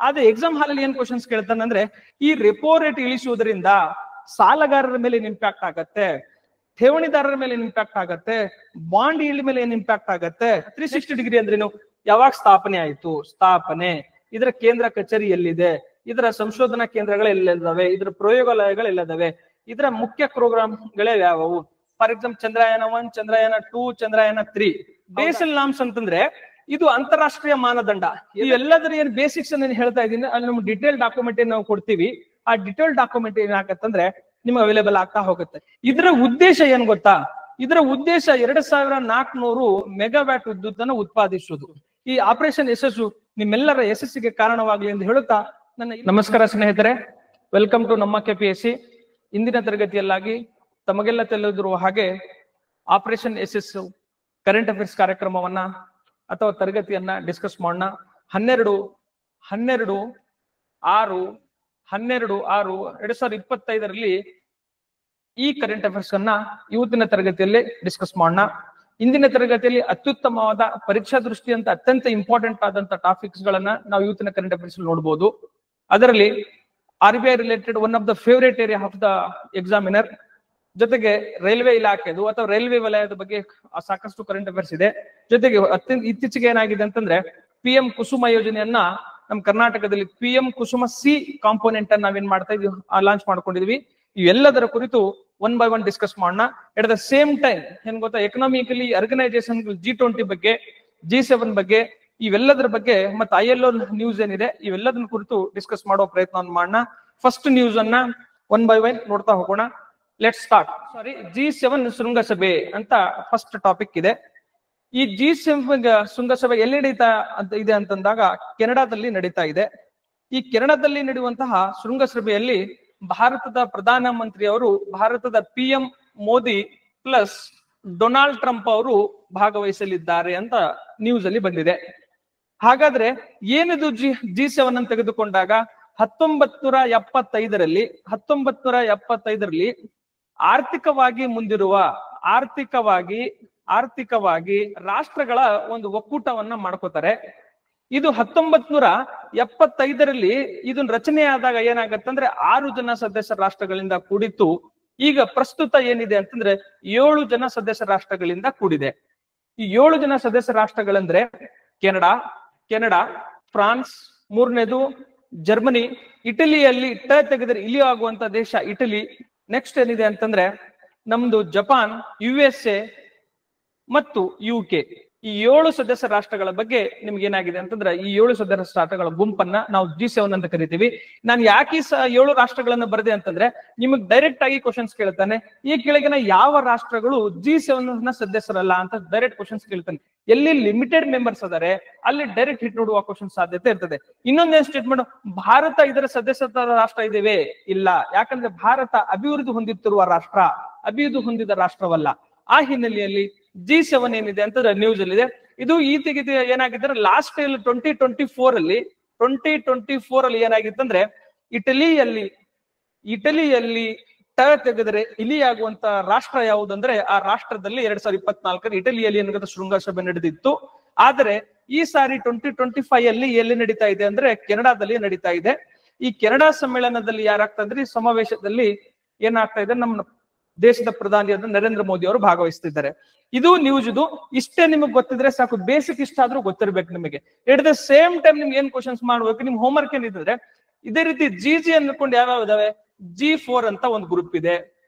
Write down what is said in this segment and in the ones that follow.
ಆದ್ರೆ ಎಕ್ಸಾಮ್ ಹಾಲಲ್ಲಿ ಏನ್ ಕ್ವಶನ್ಸ್ ಕೇಳ್ತಾನಂದ್ರೆ ಈ ರೆಪೋ ರೇಟ್ ಇಳಿಸುವುದರಿಂದ ಸಾಲಗಾರರ ಮೇಲೆ ಏನ್ ಇಂಪ್ಯಾಕ್ಟ್ ಆಗತ್ತೆ, ಠೇವಣಿದಾರರ ಮೇಲೆ ಏನ್ ಇಂಪ್ಯಾಕ್ಟ್ ಆಗತ್ತೆ, ಬಾಂಡ್ ಈಲ್ಡ್ ಮೇಲೆ ಏನ್ ಇಂಪ್ಯಾಕ್ಟ್ ಆಗತ್ತೆ, 360 ಡಿಗ್ರಿ ಅಂದ್ರೇನು, ಯಾವಾಗ ಸ್ಥಾಪನೆ ಆಯ್ತು, ಸ್ಥಾಪನೆ, ಇದರ ಕೇಂದ್ರ ಕಚೇರಿ ಎಲ್ಲಿದೆ, ಇದರ ಸಂಶೋಧನಾ ಕೇಂದ್ರಗಳು ಎಲ್ಲಿದ್ದಾವೆ, ಇದರ ಪ್ರಯೋಗಾಲಯಗಳು ಎಲ್ಲಿದ್ದಾವೆ, ಇದರ ಮುಖ್ಯ ಪ್ರೋಗ್ರಾಮ್ಗಳೇ ಯಾವುವು. For example Chandrayaan 1, Chandrayaan 2, Chandrayaan 3. Basal norms ಅಂತಂದ್ರೆ ಇದು ಅಂತಾರಾಷ್ಟ್ರೀಯ ಮಾನದಂಡ. ಇವೆಲ್ಲದರ ಏನ್ ಬೇಸಿಕ್ಸ್ ಅನ್ನ ಹೇಳ್ತಾ ಇದ್ದೀನಿ, ಅಲ್ಲಿ ನಮ್ಗೆ ಡಿಟೇಲ್ ಡಾಕ್ಯುಮೆಂಟ್ ನಾವು ಕೊಡ್ತೀವಿ. ಆ ಡಿಟೇಲ್ ಡಾಕ್ಯುಮೆಂಟ್ ಏನಾಗತ್ತಂದ್ರೆ ನಿಮ್ಗೆ ಅವೈಲೇಬಲ್ ಆಗ್ತಾ ಹೋಗುತ್ತೆ. ಇದರ ಉದ್ದೇಶ ಏನ್ ಗೊತ್ತಾ, ಇದರ ಉದ್ದೇಶ 2400 ಮೆಗಾವ್ಯಾಟ್ ವಿದ್ಯುತ್ತನ್ನು ಉತ್ಪಾದಿಸುವುದು. ಈ ಆಪರೇಷನ್ ಯಶಸ್ಸು ನಿಮ್ಮೆಲ್ಲರ ಯಶಸ್ಸಿಗೆ ಕಾರಣವಾಗಲಿ ಎಂದು ಹೇಳುತ್ತಾ ನಮಸ್ಕಾರ ಸ್ನೇಹಿತರೆ, ವೆಲ್ಕಮ್ ಟು ನಮ್ಮ KPSC. ಇಂದಿನ ತರಗತಿಯಲ್ಲಾಗಿ ತಮಗೆಲ್ಲ ತಿಳಿದಿರುವ ಹಾಗೆ ಆಪರೇಷನ್ ಯಶಸ್ಸು ಕರೆಂಟ್ ಅಫೇರ್ಸ್ ಕಾರ್ಯಕ್ರಮವನ್ನ ಅಥವಾ ತರಗತಿಯನ್ನ ಡಿಸ್ಕಸ್ ಮಾಡೋಣ. 12/6/2025 ಈ ಕರೆಂಟ್ ಅಫೇರ್ಸ್ ಅನ್ನ ಇವತ್ತಿನ ತರಗತಿಯಲ್ಲಿ ಡಿಸ್ಕಸ್ ಮಾಡೋಣ. ಇಂದಿನ ತರಗತಿಯಲ್ಲಿ ಅತ್ಯುತ್ತಮವಾದ ಪರೀಕ್ಷಾ ದೃಷ್ಟಿಯಂತ ಅತ್ಯಂತ ಇಂಪಾರ್ಟೆಂಟ್ ಆದಂತ ಟಾಪಿಕ್ಸ್ ಗಳನ್ನ ನಾವು ಇವತ್ತಿನ ಕರೆಂಟ್ ಅಫೇರ್ಸ್ ನೋಡಬಹುದು. ಅದರಲ್ಲಿ RBI related one of the favourite area of the examiner, ಜೊತೆಗೆ ರೈಲ್ವೆ ಇಲಾಖೆದು ಅಥವಾ ರೈಲ್ವೆ ವಲಯದ ಬಗ್ಗೆ ಸಾಕಷ್ಟು ಕರೆಂಟ್ ಅಫೇರ್ಸ್ ಇದೆ. ಜೊತೆಗೆ ಇತ್ತೀಚೆಗೆ ಏನಾಗಿದೆ ಅಂತಂದ್ರೆ PM ಕುಸುಮ ಯೋಜನೆಯನ್ನ ನಮ್ಮ ಕರ್ನಾಟಕದಲ್ಲಿ PM ಕುಸುಮ C ಕಾಂಪೋನೆಂಟ್ ಅನ್ನ ನಾವೇನ್ ಮಾಡ್ತಾ ಇದೀವಿ, ಲಾಂಚ್ ಮಾಡ್ಕೊಂಡಿದ್ವಿ. ಇವೆಲ್ಲದರ ಕುರಿತು ಒನ್ ಬೈ ಒನ್ ಡಿಸ್ಕಸ್ ಮಾಡೋಣ. ಎಟ್ ದ ಸೇಮ್ ಟೈಮ್ ಏನ್ ಗೊತ್ತಾ, ಎಕನಾಮಿಕಲಿ ಆರ್ಗನೈಸೇಷನ್ G20 ಬಗ್ಗೆ, G7 ಬಗ್ಗೆ, ಇವೆಲ್ಲದರ ಬಗ್ಗೆ ಮತ್ತೆ ILO ನ್ಯೂಸ್ ಏನಿದೆ ಇವೆಲ್ಲದನ್ನ ಕುರಿತು ಡಿಸ್ಕಸ್ ಮಾಡೋ ಪ್ರಯತ್ನ ಮಾಡೋಣ. ಫಸ್ಟ್ ನ್ಯೂಸ್ ಅನ್ನ ಒನ್ ಬೈ ಒನ್ ನೋಡ್ತಾ ಹೋಗೋಣ. Let start. G7 ಶೃಂಗಸಭೆ ಅಂತ ಫಸ್ಟ್ ಟಾಪಿಕ್ ಇದೆ. ಈ G7 ಶೃಂಗಸಭೆ ಎಲ್ಲಿ ನಡೀತಾ ಇದೆ ಅಂತಂದಾಗ ಕೆನಡಾದಲ್ಲಿ ನಡೀತಾ ಇದೆ. ಈ ಕೆನಡಾದಲ್ಲಿ ನಡೆಯುವಂತಹ ಶೃಂಗಸಭೆಯಲ್ಲಿ ಭಾರತದ ಪ್ರಧಾನ ಮಂತ್ರಿ ಅವರು, ಭಾರತದ PM Modi plus Donald Trump ಅವರು ಭಾಗವಹಿಸಲಿದ್ದಾರೆ ಅಂತ ನ್ಯೂಸ್ ಅಲ್ಲಿ ಬಂದಿದೆ. ಹಾಗಾದ್ರೆ ಏನಿದು G7 ಅನ್ನು ತೆಗೆದುಕೊಂಡಾಗ 1975ರಲ್ಲಿ ಆರ್ಥಿಕವಾಗಿ ಮುಂದಿರುವ ಆರ್ಥಿಕವಾಗಿ ರಾಷ್ಟ್ರಗಳ ಒಂದು ಒಕ್ಕೂಟವನ್ನ ಮಾಡ್ಕೋತಾರೆ. ಇದು 1975ರಲ್ಲಿ ಇದನ್ನ ರಚನೆ ಆದಾಗ ಏನಾಗತ್ತಂದ್ರೆ 6 ಜನ ಸದಸ್ಯ ರಾಷ್ಟ್ರಗಳಿಂದ ಕೂಡಿತ್ತು. ಈಗ ಪ್ರಸ್ತುತ ಏನಿದೆ ಅಂತಂದ್ರೆ 7 ಜನ ಸದಸ್ಯ ರಾಷ್ಟ್ರಗಳಿಂದ ಕೂಡಿದೆ. ಈ 7 ಜನ ಸದಸ್ಯ ರಾಷ್ಟ್ರಗಳಂದ್ರೆ ಕೆನಡಾ, ಫ್ರಾನ್ಸ್, ಮೂರನೇದು ಜರ್ಮನಿ, ಇಟಲಿಯಲ್ಲಿ ತೆಗೆದರೆ ಇಲಿ ಆಗುವಂತ ದೇಶ ಇಟಲಿ. ನೆಕ್ಸ್ಟ್ ಏನಿದೆ ಅಂತಂದ್ರೆ ನಮ್ದು ಜಪಾನ್, USA ಮತ್ತು UK. ಈ 7 ಸದಸ್ಯ ರಾಷ್ಟ್ರಗಳ ಬಗ್ಗೆ ನಿಮ್ಗೆ ಏನಾಗಿದೆ ಅಂತಂದ್ರೆ ಈ 7 ಸದಸ್ಯ ರಾಷ್ಟ್ರಗಳ ಗುಂಪನ್ನ ನಾವು G7 ಅಂತ ಕರಿತೀವಿ. ನಾನು ಯಾಕೆ 7 ರಾಷ್ಟ್ರಗಳನ್ನ ಬರೆದೆ ಅಂತಂದ್ರೆ ನಿಮಗೆ ಡೈರೆಕ್ಟ್ ಆಗಿ ಕ್ವಶನ್ಸ್ ಕೇಳ್ತಾನೆ, ಈ ಕೆಳಗಿನ ಯಾವ ರಾಷ್ಟ್ರಗಳು G7 ಸದಸ್ಯರಲ್ಲ ಅಂತ ಡೈರೆಕ್ಟ್ ಕ್ವಶನ್ಸ್ ಕೇಳ್ತಾನೆ. ಎಲ್ಲಿ ಲಿಮಿಟೆಡ್ ಮೆಂಬರ್ಸ್ ಅದಾರೆ ಅಲ್ಲಿ ಡೈರೆಕ್ಟ್ ಹಿಟ್ ನೋಡುವ ಕ್ವಶನ್ ಸಾಧ್ಯತೆ ಇರ್ತದೆ. ಇನ್ನೊಂದೇನ್ ಸ್ಟೇಟ್ಮೆಂಟ್, ಭಾರತ ಇದರ ಸದಸ್ಯತ್ವ ರಾಷ್ಟ್ರ ಇದೆವೇ? ಇಲ್ಲ. ಯಾಕಂದ್ರೆ ಭಾರತ ಅಭಿವೃದ್ಧಿ ಹೊಂದಿದ ರಾಷ್ಟ್ರವಲ್ಲ. ಆ ಹಿನ್ನೆಲೆಯಲ್ಲಿ G7 ಏನಿದೆ ಅಂತಂದ್ರೆ ನ್ಯೂಸ್ ಅಲ್ಲಿ ಇದೆ. ಇದು ಈತಿಗೆ ಏನಾಗಿದ್ರೆ ಲಾಸ್ಟ್ 2024 ಏನಾಗಿತ್ತಂದ್ರೆ ಇಟಲಿಯಲ್ಲಿ ತೆಗೆದರೆ ಇಲಿ ಆಗುವಂತ ರಾಷ್ಟ್ರ ಯಾವುದಂದ್ರೆ ಆ ರಾಷ್ಟ್ರದಲ್ಲಿ 2024 ಇಟಲಿಯಲ್ಲಿ ಏನಾಗುತ್ತೆ ಶೃಂಗಸಭೆ ನಡೆದಿತ್ತು. ಆದರೆ ಈ ಸಾರಿ 2025 ಅಲ್ಲಿ ಎಲ್ಲಿ ನಡೀತಾ ಇದೆ ಅಂದ್ರೆ ಕೆನಡಾದಲ್ಲಿ ನಡೀತಾ ಇದೆ. ಈ ಕೆನಡಾ ಸಮ್ಮೇಳನದಲ್ಲಿ ಯಾರಾಗ್ತಾ ಇದ್ರೆ ಈ ಸಮಾವೇಶದಲ್ಲಿ ಏನಾಗ್ತಾ ಇದೆ, ನಮ್ಮ ದೇಶದ ಪ್ರಧಾನಿಯಾದ ನರೇಂದ್ರ ಮೋದಿ ಅವರು ಭಾಗವಹಿಸ್ತಿದ್ದಾರೆ. ಇದು ನ್ಯೂಸ್. ಇದು ಇಷ್ಟೇ ನಿಮಗೆ ಗೊತ್ತಿದ್ರೆ ಸಾಕು, ಬೇಸಿಕ್ ಇಷ್ಟ ಆದ್ರೂ ಗೊತ್ತಿರ್ಬೇಕು ನಿಮಗೆ. ಎಟ್ ದ ಸೇಮ್ ಟೈಮ್ ನಿಮ್ಗೆ ಏನ್ ಕ್ವಶನ್ಸ್ ಮಾಡ್ಬೇಕು, ನಿಮ್ ಹೋಮ್ವರ್ಕ್ ಏನಿದ್ರೆ ಇದೇ ರೀತಿ GG ಅನ್ಕೊಂಡು ಯಾವ್ಯಾವ ಇದಾವೆ, G4 ಅಂತ ಒಂದು ಗ್ರೂಪ್ ಇದೆ,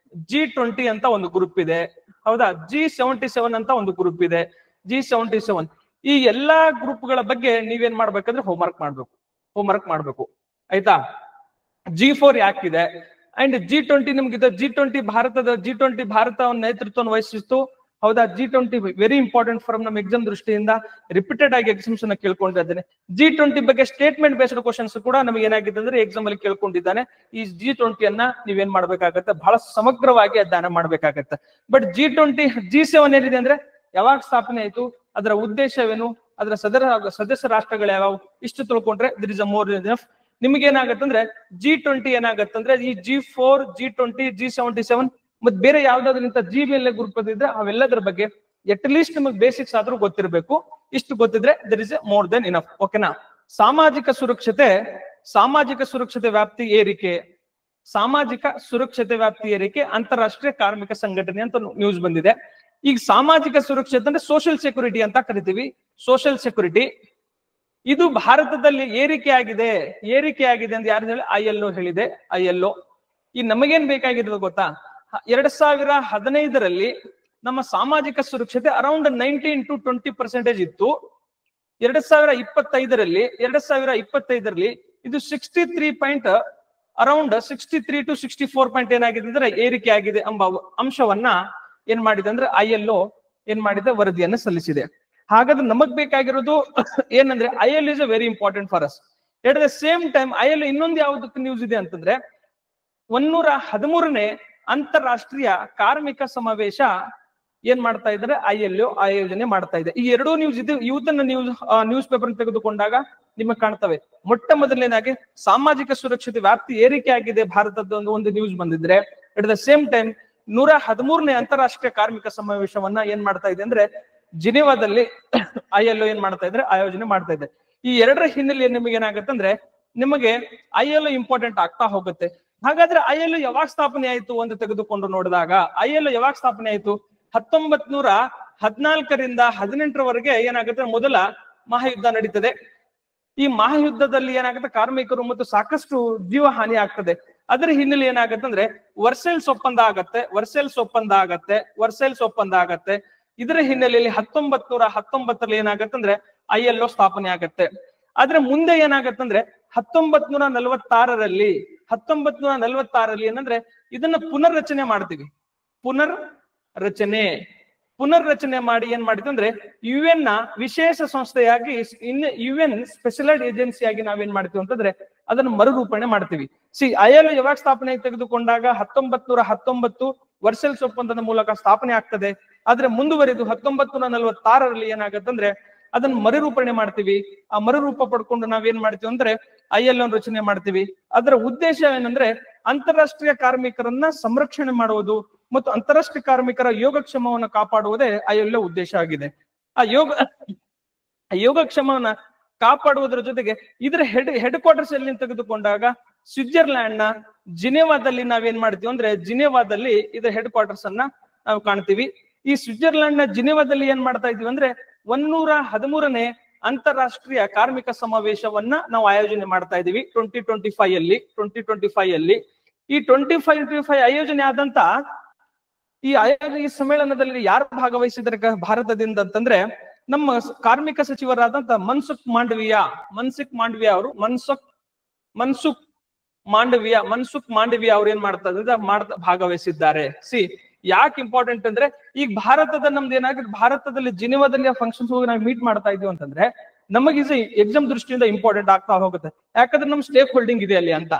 G20 ಅಂತ ಒಂದು ಗ್ರೂಪ್ ಇದೆ, ಹೌದಾ, G77 ಅಂತ ಒಂದು ಗ್ರೂಪ್ ಇದೆ, G77. ಈ ಎಲ್ಲಾ ಗ್ರೂಪ್ಗಳ ಬಗ್ಗೆ ನೀವೇನ್ ಮಾಡ್ಬೇಕಂದ್ರೆ ಹೋಮ್ವರ್ಕ್ ಮಾಡ್ಬೇಕು ಆಯ್ತಾ. G4 ಯಾಕಿದೆ and G20 ನಿಮ್ಗಿದೆ. G20 Bharat ನೇತೃತ್ವವನ್ನು ವಹಿಸಿತ್ತು, ಹೌದಾ. G20 ವೆರಿ ಇಂಪಾರ್ಟೆಂಟ್ ಫ್ರಮ್ ನಮ್ಮ ಎಕ್ಸಾಮ್ ದೃಷ್ಟಿಯಿಂದ, ರಿಪೀಟೆಡ್ ಆಗಿ ಎಕ್ಸಾಮ್ಸ್ ಅನ್ನ ಕೇಳ್ಕೊಂಡ್ತಾ ಇದ್ದೇನೆ. G20 ಬಗ್ಗೆ ಸ್ಟೇಟ್ಮೆಂಟ್ ಬೇಸ್ಡ್ ಕ್ವಶನ್ಸ್ ಕೂಡ ನಮಗೆ ಏನಾಗಿದೆ ಅಂದ್ರೆ ಎಕ್ಸಾಮ್ ಅಲ್ಲಿ ಕೇಳ್ಕೊಂಡಿದ್ದಾನೆ. ಈ G20 ಅನ್ನ ನೀವೇನ್ ಮಾಡ್ಬೇಕಾಗತ್ತೆ, ಬಹಳ ಸಮಗ್ರವಾಗಿ ಅಧ್ಯಯನ ಮಾಡ್ಬೇಕಾಗತ್ತೆ. ಬಟ್ G7 ಏನಿದೆ ಅಂದ್ರೆ ಯಾವಾಗ ಸ್ಥಾಪನೆ ಆಯ್ತು, ಅದರ ಉದ್ದೇಶವೇನು, ಅದರ ಸದಸ್ಯ ರಾಷ್ಟ್ರಗಳು ಯಾವ್ಯಾವು, ಇಷ್ಟು ತಿಳ್ಕೊಂಡ್ರೆ there is a more enough. ನಿಮ್ಗೆ ಏನಾಗತ್ತಂದ್ರೆ G20 ಏನಾಗತ್ತಂದ್ರೆ ಈ G4, G20, G77 ಮತ್ ಬೇರೆ ಯಾವ್ದಾದ್ರಿಂದ GBL ಗ್ರೂಪ್ ಇದ್ರೆ ಅವೆಲ್ಲದ್ರ ಬಗ್ಗೆ ಎಟ್ ಲೀಸ್ಟ್ ನಿಮಗೆ ಬೇಸಿಕ್ಸ್ ಆದ್ರೂ ಗೊತ್ತಿರ್ಬೇಕು. ಇಷ್ಟು ಗೊತ್ತಿದ್ರೆ there is a more than enough. ಓಕೆನಾ. ಸಾಮಾಜಿಕ ಸುರಕ್ಷತೆ ವ್ಯಾಪ್ತಿ ಏರಿಕೆ, ಸಾಮಾಜಿಕ ಸುರಕ್ಷತೆ ವ್ಯಾಪ್ತಿ ಏರಿಕೆ ಅಂತಾರಾಷ್ಟ್ರೀಯ ಕಾರ್ಮಿಕ ಸಂಘಟನೆ ಅಂತ ನ್ಯೂಸ್ ಬಂದಿದೆ. ಈಗ ಸಾಮಾಜಿಕ ಸುರಕ್ಷತೆ ಅಂದ್ರೆ ಸೋಷಿಯಲ್ ಸೆಕ್ಯೂರಿಟಿ ಅಂತ ಕರಿತೀವಿ. ಸೋಷಿಯಲ್ ಸೆಕ್ಯೂರಿಟಿ ಇದು ಭಾರತದಲ್ಲಿ ಏರಿಕೆ ಆಗಿದೆ ಅಂತ ಯಾರು ಹೇಳಿ? ILO ಹೇಳಿದೆ. ILO ಈ ನಮಗೇನ್ ಬೇಕಾಗಿರೋದು ಗೊತ್ತಾ? 2015ರಲ್ಲಿ ನಮ್ಮ ಸಾಮಾಜಿಕ ಸುರಕ್ಷತೆ ಅರೌಂಡ್ 19 to 20% ಇತ್ತು. 2025ರಲ್ಲಿ ಇದು 63 ಅರೌಂಡ್ 63 to 64 ಪಾಯಿಂಟ್ ಏನಾಗಿದೆ ಅಂದ್ರೆ ಏರಿಕೆ ಆಗಿದೆ ಎಂಬ ಅಂಶವನ್ನ ಏನ್ ಮಾಡಿದೆ ಅಂದ್ರೆ ILO ಏನ್ ಮಾಡಿದೆ? ವರದಿಯನ್ನು ಸಲ್ಲಿಸಿದೆ. ಹಾಗಾದ್ರೆ ನಮಗ್ ಬೇಕಾಗಿರೋದು ಏನಂದ್ರೆ ILO is very important for us. At the same time ILO ಇನ್ನೊಂದು ಯಾವ್ದಕ್ಕೆ ನ್ಯೂಸ್ ಇದೆ ಅಂತಂದ್ರೆ 113ನೇ ಅಂತಾರಾಷ್ಟ್ರೀಯ ಕಾರ್ಮಿಕ ಸಮಾವೇಶ ಏನ್ ಮಾಡ್ತಾ ಇದ್ದಾರೆ? ILO ಆಯೋಜನೆ ಮಾಡ್ತಾ ಇದೆ. ಈ ಎರಡೂ ನ್ಯೂಸ್ ಇದೆ. ಇವತ್ತನ್ನ ನ್ಯೂಸ್ ಪೇಪರ್ ತೆಗೆದುಕೊಂಡಾಗ ನಿಮಗೆ ಕಾಣ್ತವೆ. ಮೊಟ್ಟ ಮೊದಲನೇದಾಗಿ ಸಾಮಾಜಿಕ ಸುರಕ್ಷತೆ ವ್ಯಾಪ್ತಿ ಏರಿಕೆ ಆಗಿದೆ ಭಾರತದ ಒಂದು ನ್ಯೂಸ್ ಬಂದಿದ್ರೆ, ಎಟ್ ದ ಸೇಮ್ ಟೈಮ್ 113ನೇ ಅಂತಾರಾಷ್ಟ್ರೀಯ ಕಾರ್ಮಿಕ ಸಮಾವೇಶವನ್ನ ಏನ್ ಮಾಡ್ತಾ ಇದೆ ಅಂದ್ರೆ ಜಿನೆವಾದಲ್ಲಿ ILO ಏನ್ ಮಾಡ್ತಾ ಇದ್ರೆ ಆಯೋಜನೆ ಮಾಡ್ತಾ ಇದೆ. ಈ ಎರಡರ ಹಿನ್ನೆಲೆ ನಿಮಗೆ ಏನಾಗುತ್ತೆ ಅಂದ್ರೆ ನಿಮಗೆ ILO ಇಂಪಾರ್ಟೆಂಟ್ ಆಗ್ತಾ ಹೋಗುತ್ತೆ. ಹಾಗಾದ್ರೆ ILO ಯಾವಾಗ ಸ್ಥಾಪನೆ ಆಯ್ತು ಅಂತ ತೆಗೆದುಕೊಂಡು ನೋಡಿದಾಗ ILO ಯಾವಾಗ ಸ್ಥಾಪನೆ ಆಯ್ತು? 1914ರಿಂದ 18ರವರೆಗೆ ಏನಾಗುತ್ತೆ? ಮೊದಲ ಮಹಾಯುದ್ಧ ನಡೀತದೆ. ಈ ಮಹಾಯುದ್ಧದಲ್ಲಿ ಏನಾಗುತ್ತೆ? ಕಾರ್ಮಿಕರು ಮತ್ತು ಸಾಕಷ್ಟು ಜೀವ ಹಾನಿ ಆಗ್ತದೆ. ಅದರ ಹಿನ್ನೆಲೆ ಏನಾಗುತ್ತೆ ಅಂದ್ರೆ ವರ್ಸೆಲ್ಸ್ ಒಪ್ಪಂದ ಆಗತ್ತೆ. ಇದರ ಹಿನ್ನೆಲೆಯಲ್ಲಿ 1919ರಲ್ಲಿ ಏನಾಗತ್ತೆ ಅಂದ್ರೆ ILO ಸ್ಥಾಪನೆ ಆಗತ್ತೆ. ಆದ್ರೆ ಮುಂದೆ ಏನಾಗತ್ತಂದ್ರೆ 1946ರಲ್ಲಿ ಏನಂದ್ರೆ ಇದನ್ನ ಪುನರ್ರಚನೆ ಮಾಡ್ತೀವಿ. ಪುನರ್ರಚನೆ ಮಾಡಿ ಏನ್ ಮಾಡಿದ್ವಿ ಅಂದ್ರೆ UN ನ ವಿಶೇಷ ಸಂಸ್ಥೆಯಾಗಿ UN ಸ್ಪೆಷಲೈಸ್ಡ್ ಏಜೆನ್ಸಿಯಾಗಿ ನಾವೇನ್ ಮಾಡ್ತೀವಿ ಅಂತಂದ್ರೆ ಅದನ್ನ ಮರುರೂಪಣೆ ಮಾಡ್ತೀವಿ. ILO ಯಾವಾಗ ಸ್ಥಾಪನೆ ತೆಗೆದುಕೊಂಡಾಗ 1919 ವರ್ಸೆಲ್ಸ್ ಒಪ್ಪಂದದ ಮೂಲಕ ಸ್ಥಾಪನೆ ಆಗ್ತದೆ. ಆದ್ರೆ ಮುಂದುವರಿದು 1946ರಲ್ಲಿ ಏನಾಗತ್ತಂದ್ರೆ ಅದನ್ನ ಮರುರೂಪಣೆ ಮಾಡ್ತೀವಿ. ಆ ಮರುರೂಪ ಪಡ್ಕೊಂಡು ನಾವೇನ್ ಮಾಡ್ತೀವಿ ಅಂದ್ರೆ ILO ರಚನೆ ಮಾಡ್ತೀವಿ. ಅದರ ಉದ್ದೇಶ ಏನಂದ್ರೆ ಅಂತಾರಾಷ್ಟ್ರೀಯ ಕಾರ್ಮಿಕರನ್ನ ಸಂರಕ್ಷಣೆ ಮಾಡುವುದು ಮತ್ತು ಅಂತಾರಾಷ್ಟ್ರೀಯ ಕಾರ್ಮಿಕರ ಯೋಗಕ್ಷೇಮವನ್ನು ಕಾಪಾಡುವುದೇ ILO ಉದ್ದೇಶ ಆಗಿದೆ. ಆ ಯೋಗಕ್ಷೇಮವನ್ನ ಕಾಪಾಡುವುದರ ಜೊತೆಗೆ ಇದರ ಹೆಡ್ ಕ್ವಾರ್ಟರ್ಸ್ ಎಲ್ಲಿ ತೆಗೆದುಕೊಂಡಾಗ ಸ್ವಿಟ್ಜರ್ಲ್ಯಾಂಡ್ ನ ಜಿನೆವಾದಲ್ಲಿ ನಾವೇನ್ ಮಾಡ್ತೀವಿ ಅಂದ್ರೆ ಜಿನೆವಾದಲ್ಲಿ ಇದರ ಹೆಡ್ ಕ್ವಾರ್ಟರ್ಸ್ ಅನ್ನ ನಾವು ಕಾಣ್ತೀವಿ. ಈ ಸ್ವಿಟ್ಜರ್ಲ್ಯಾಂಡ್ ನ ಜಿನೆವಾದಲ್ಲಿ ಏನ್ ಮಾಡ್ತಾ ಇದೀವಿ ಅಂದ್ರೆ 113ನೇ ಅಂತಾರಾಷ್ಟ್ರೀಯ ಕಾರ್ಮಿಕ ಸಮಾವೇಶವನ್ನ ನಾವು ಆಯೋಜನೆ ಮಾಡ್ತಾ ಇದೀವಿ 2025ಯಲ್ಲಿ. ಈ 2025 ಆಯೋಜನೆ ಆದಂತ ಈ ಸಮ್ಮೇಳನದಲ್ಲಿ ಯಾರು ಭಾಗವಹಿಸಿದರೆ ಭಾರತದಿಂದ ಅಂತಂದ್ರೆ ನಮ್ಮ ಕಾರ್ಮಿಕ ಸಚಿವರಾದಂತ ಮನ್ಸುಖ್ ಮಾಂಡವಿಯಾ ಅವರು ಅವ್ರು ಏನ್ ಮಾಡ್ತಾ ಇದ್ದಾರೆ ಭಾಗವಹಿಸಿದ್ದಾರೆ. ಯಾಕೆ ಇಂಪಾರ್ಟೆಂಟ್ ಅಂದ್ರೆ ಈಗ ಭಾರತದ ನಮ್ದು ಏನಾಗುತ್ತೆ, ಭಾರತದಲ್ಲಿ ಜಿನೆವಾದಲ್ಲಿ ಆ ಫಂಕ್ಷನ್ಸ್ ಹೋಗಿ ನಾವು ಮೀಟ್ ಮಾಡ್ತಾ ಇದೀವಿ ಅಂತಂದ್ರೆ ನಮಗೆ ಎಕ್ಸಾಮ್ ದೃಷ್ಟಿಯಿಂದ ಇಂಪಾರ್ಟೆಂಟ್ ಆಗ್ತಾ ಹೋಗುತ್ತೆ. ಯಾಕಂದ್ರೆ ನಮ್ ಸ್ಟೇಕ್ ಹೋಲ್ಡಿಂಗ್ ಇದೆ ಅಲ್ಲಿ ಅಂತ.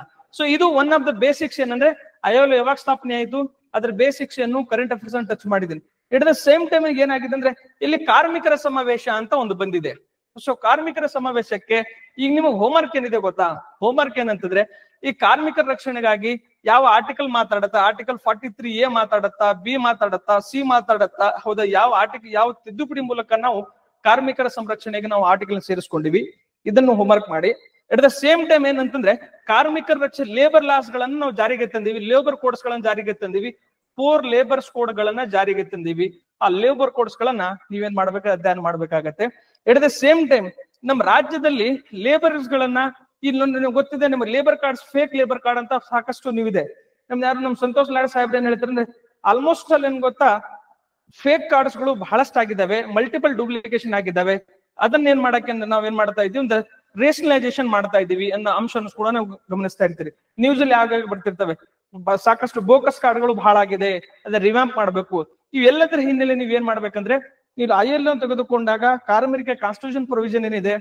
ಇದು ಒನ್ ಆಫ್ ದ ಬೇಸಿಕ್ಸ್ ಏನಂದ್ರೆ ILO ಯಾವಾಗ ಸ್ಥಾಪನೆ ಆಯ್ತು ಅದ್ರ ಬೇಸಿಕ್ಸ್ ಅನ್ನು ಕರೆಂಟ್ ಅಫೇರ್ಸ್ ಅನ್ನು ಟಚ್ ಮಾಡಿದ್ದೀನಿ. ಇಟ್ ದ ಸೇಮ್ ಟೈಮ್ ಏನಾಗಿದೆ ಅಂದ್ರೆ ಇಲ್ಲಿ ಕಾರ್ಮಿಕರ ಸಮಾವೇಶ ಅಂತ ಒಂದು ಬಂದಿದೆ. ಕಾರ್ಮಿಕರ ಸಮಾವೇಶಕ್ಕೆ ಈಗ ನಿಮಗೆ ಹೋಮ್ವರ್ಕ್ ಏನಿದೆ ಗೊತ್ತಾ? ಹೋಮ್ವರ್ಕ್ ಏನಂತಂದ್ರೆ ಈ ಕಾರ್ಮಿಕರ ರಕ್ಷಣೆಗಾಗಿ ಯಾವ ಆರ್ಟಿಕಲ್ ಮಾತಾಡತ್ತಾ, ಆರ್ಟಿಕಲ್ 43A ಮಾತಾಡತ್ತಾ, B ಮಾತಾಡತ್ತಾ, C ಮಾತಾಡತ್ತಾ, ಹೌದಾ, ಯಾವ ತಿದ್ದುಪಡಿ ಮೂಲಕ ನಾವು ಕಾರ್ಮಿಕರ ಸಂರಕ್ಷಣೆಗೆ ನಾವು ಆರ್ಟಿಕಲ್ ಸೇರಿಸ್ಕೊಂಡಿವಿ, ಇದನ್ನು ಹೋಮ್ವರ್ಕ್ ಮಾಡಿ. ಎಟ್ ದ ಸೇಮ್ ಟೈಮ್ ಏನಂತಂದ್ರೆ ಕಾರ್ಮಿಕರ ರಕ್ಷಣೆ ಲೇಬರ್ ಲಾಸ್ ಗಳನ್ನ ನಾವು ಜಾರಿಗೆ ತಂದಿವಿ, ಲೇಬರ್ ಕೋಡ್ಸ್ ಗಳನ್ನ ಜಾರಿಗೆ ತಂದಿವಿ, 4 ಲೇಬರ್ಸ್ ಕೋಡ್ ಗಳನ್ನ ಜಾರಿಗೆ ತಂದಿವಿ. ಆ ಲೇಬರ್ ಕೋಡ್ಸ್ ಗಳನ್ನ ನೀವೇನ್ ಮಾಡ್ಬೇಕು, ಅಧ್ಯಯನ ಮಾಡ್ಬೇಕಾಗತ್ತೆ. ಎಟ್ ದ ಸೇಮ್ ಟೈಮ್ ನಮ್ಮ ರಾಜ್ಯದಲ್ಲಿ ಲೇಬರ್ಸ್ ಗಳನ್ನ ಇಲ್ಲೊಂದು ಗೊತ್ತಿದೆ, ನಿಮ್ಮ labour cards fake labour card ಅಂತ ಸಾಕಷ್ಟು ನೀವಿದೆ. ನಮ್ ಸಂತೋಷ್ ಲಾಡ್ ಸಾಹೇಬ್ರ ಏನ್ ಹೇಳ್ತಾರೆ ಅಂದ್ರೆ ಆಲ್ಮೋಸ್ಟ್ ಅಲ್ಲಿ ಏನ್ ಗೊತ್ತಾ, ಫೇಕ್ ಕಾರ್ಡ್ಸ್ ಗಳು ಬಹಳಷ್ಟು ಆಗಿದ್ದಾವೆ, ಮಲ್ಟಿಪಲ್ ಡೂಪ್ಲಿಕೇಶನ್ ಆಗಿದ್ದಾವೆ. ಅದನ್ನ ಏನ್ ಮಾಡಕ್ಕೆ ನಾವೇನ್ ಮಾಡ್ತಾ ಇದೀವಿ ಅಂದ್ರೆ ರೇಷನಲೈಸೇಷನ್ ಮಾಡ್ತಾ ಇದೀವಿ ಅನ್ನೋ ಅಂಶವನ್ನು ಕೂಡ ನಾವು ಗಮನಿಸ್ತಾ ಇರ್ತೀರಿ. ನ್ಯೂಸ್ ಅಲ್ಲಿ ಆಗಾಗ ಬರ್ತಿರ್ತವೆ, ಸಾಕಷ್ಟು ಬೋಕಸ್ ಕಾರ್ಡ್ಗಳು ಬಹಳ ಆಗಿದೆ, ಅದ್ರ ರಿವ್ಯಾಂಪ್ ಮಾಡ್ಬೇಕು. ಇವೆಲ್ಲದರ ಹಿನ್ನೆಲೆ ನೀವ್ ಏನ್ ಮಾಡ್ಬೇಕಂದ್ರೆ ನೀವು ILO ತೆಗೆದುಕೊಂಡಾಗ ಕಾರ್ಮಿಕ ಕಾನ್ಸ್ಟಿಟ್ಯೂಷನ್ ಪ್ರೊವಿಷನ್ ಏನಿದೆ,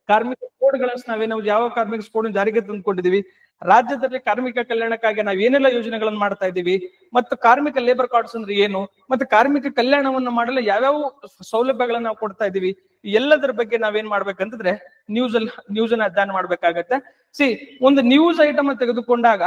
ಕಾರ್ಮಿಕ ಕೋಡ್ ಗಳನ್ನ ನಾವು ಯಾವ ಕಾರ್ಮಿಕ ಕೋಡ್ ಜಾರಿಗೆ ತಂದುಕೊಂಡಿದೀವಿ, ರಾಜ್ಯದಲ್ಲಿ ಕಾರ್ಮಿಕ ಕಲ್ಯಾಣಕ್ಕಾಗಿ ನಾವ್ ಏನೆಲ್ಲ ಯೋಜನೆಗಳನ್ನು ಮಾಡ್ತಾ ಇದ್ದೀವಿ, ಮತ್ತು ಕಾರ್ಮಿಕ ಲೇಬರ್ ಕಾರ್ಡ್ಸ್ ಅಂದ್ರೆ ಏನು, ಮತ್ತೆ ಕಾರ್ಮಿಕ ಕಲ್ಯಾಣವನ್ನು ಮಾಡಲು ಯಾವ್ಯಾವ ಸೌಲಭ್ಯಗಳನ್ನ ನಾವು ಕೊಡ್ತಾ ಇದೀವಿ, ಎಲ್ಲದರ ಬಗ್ಗೆ ನಾವೇನ್ ಮಾಡ್ಬೇಕಂತಂದ್ರೆ ನ್ಯೂಸ್ ಅನ್ನ ಅಧ್ಯಯನ ಮಾಡ್ಬೇಕಾಗತ್ತೆ. ಒಂದು ನ್ಯೂಸ್ ಐಟಮ್ ತೆಗೆದುಕೊಂಡಾಗ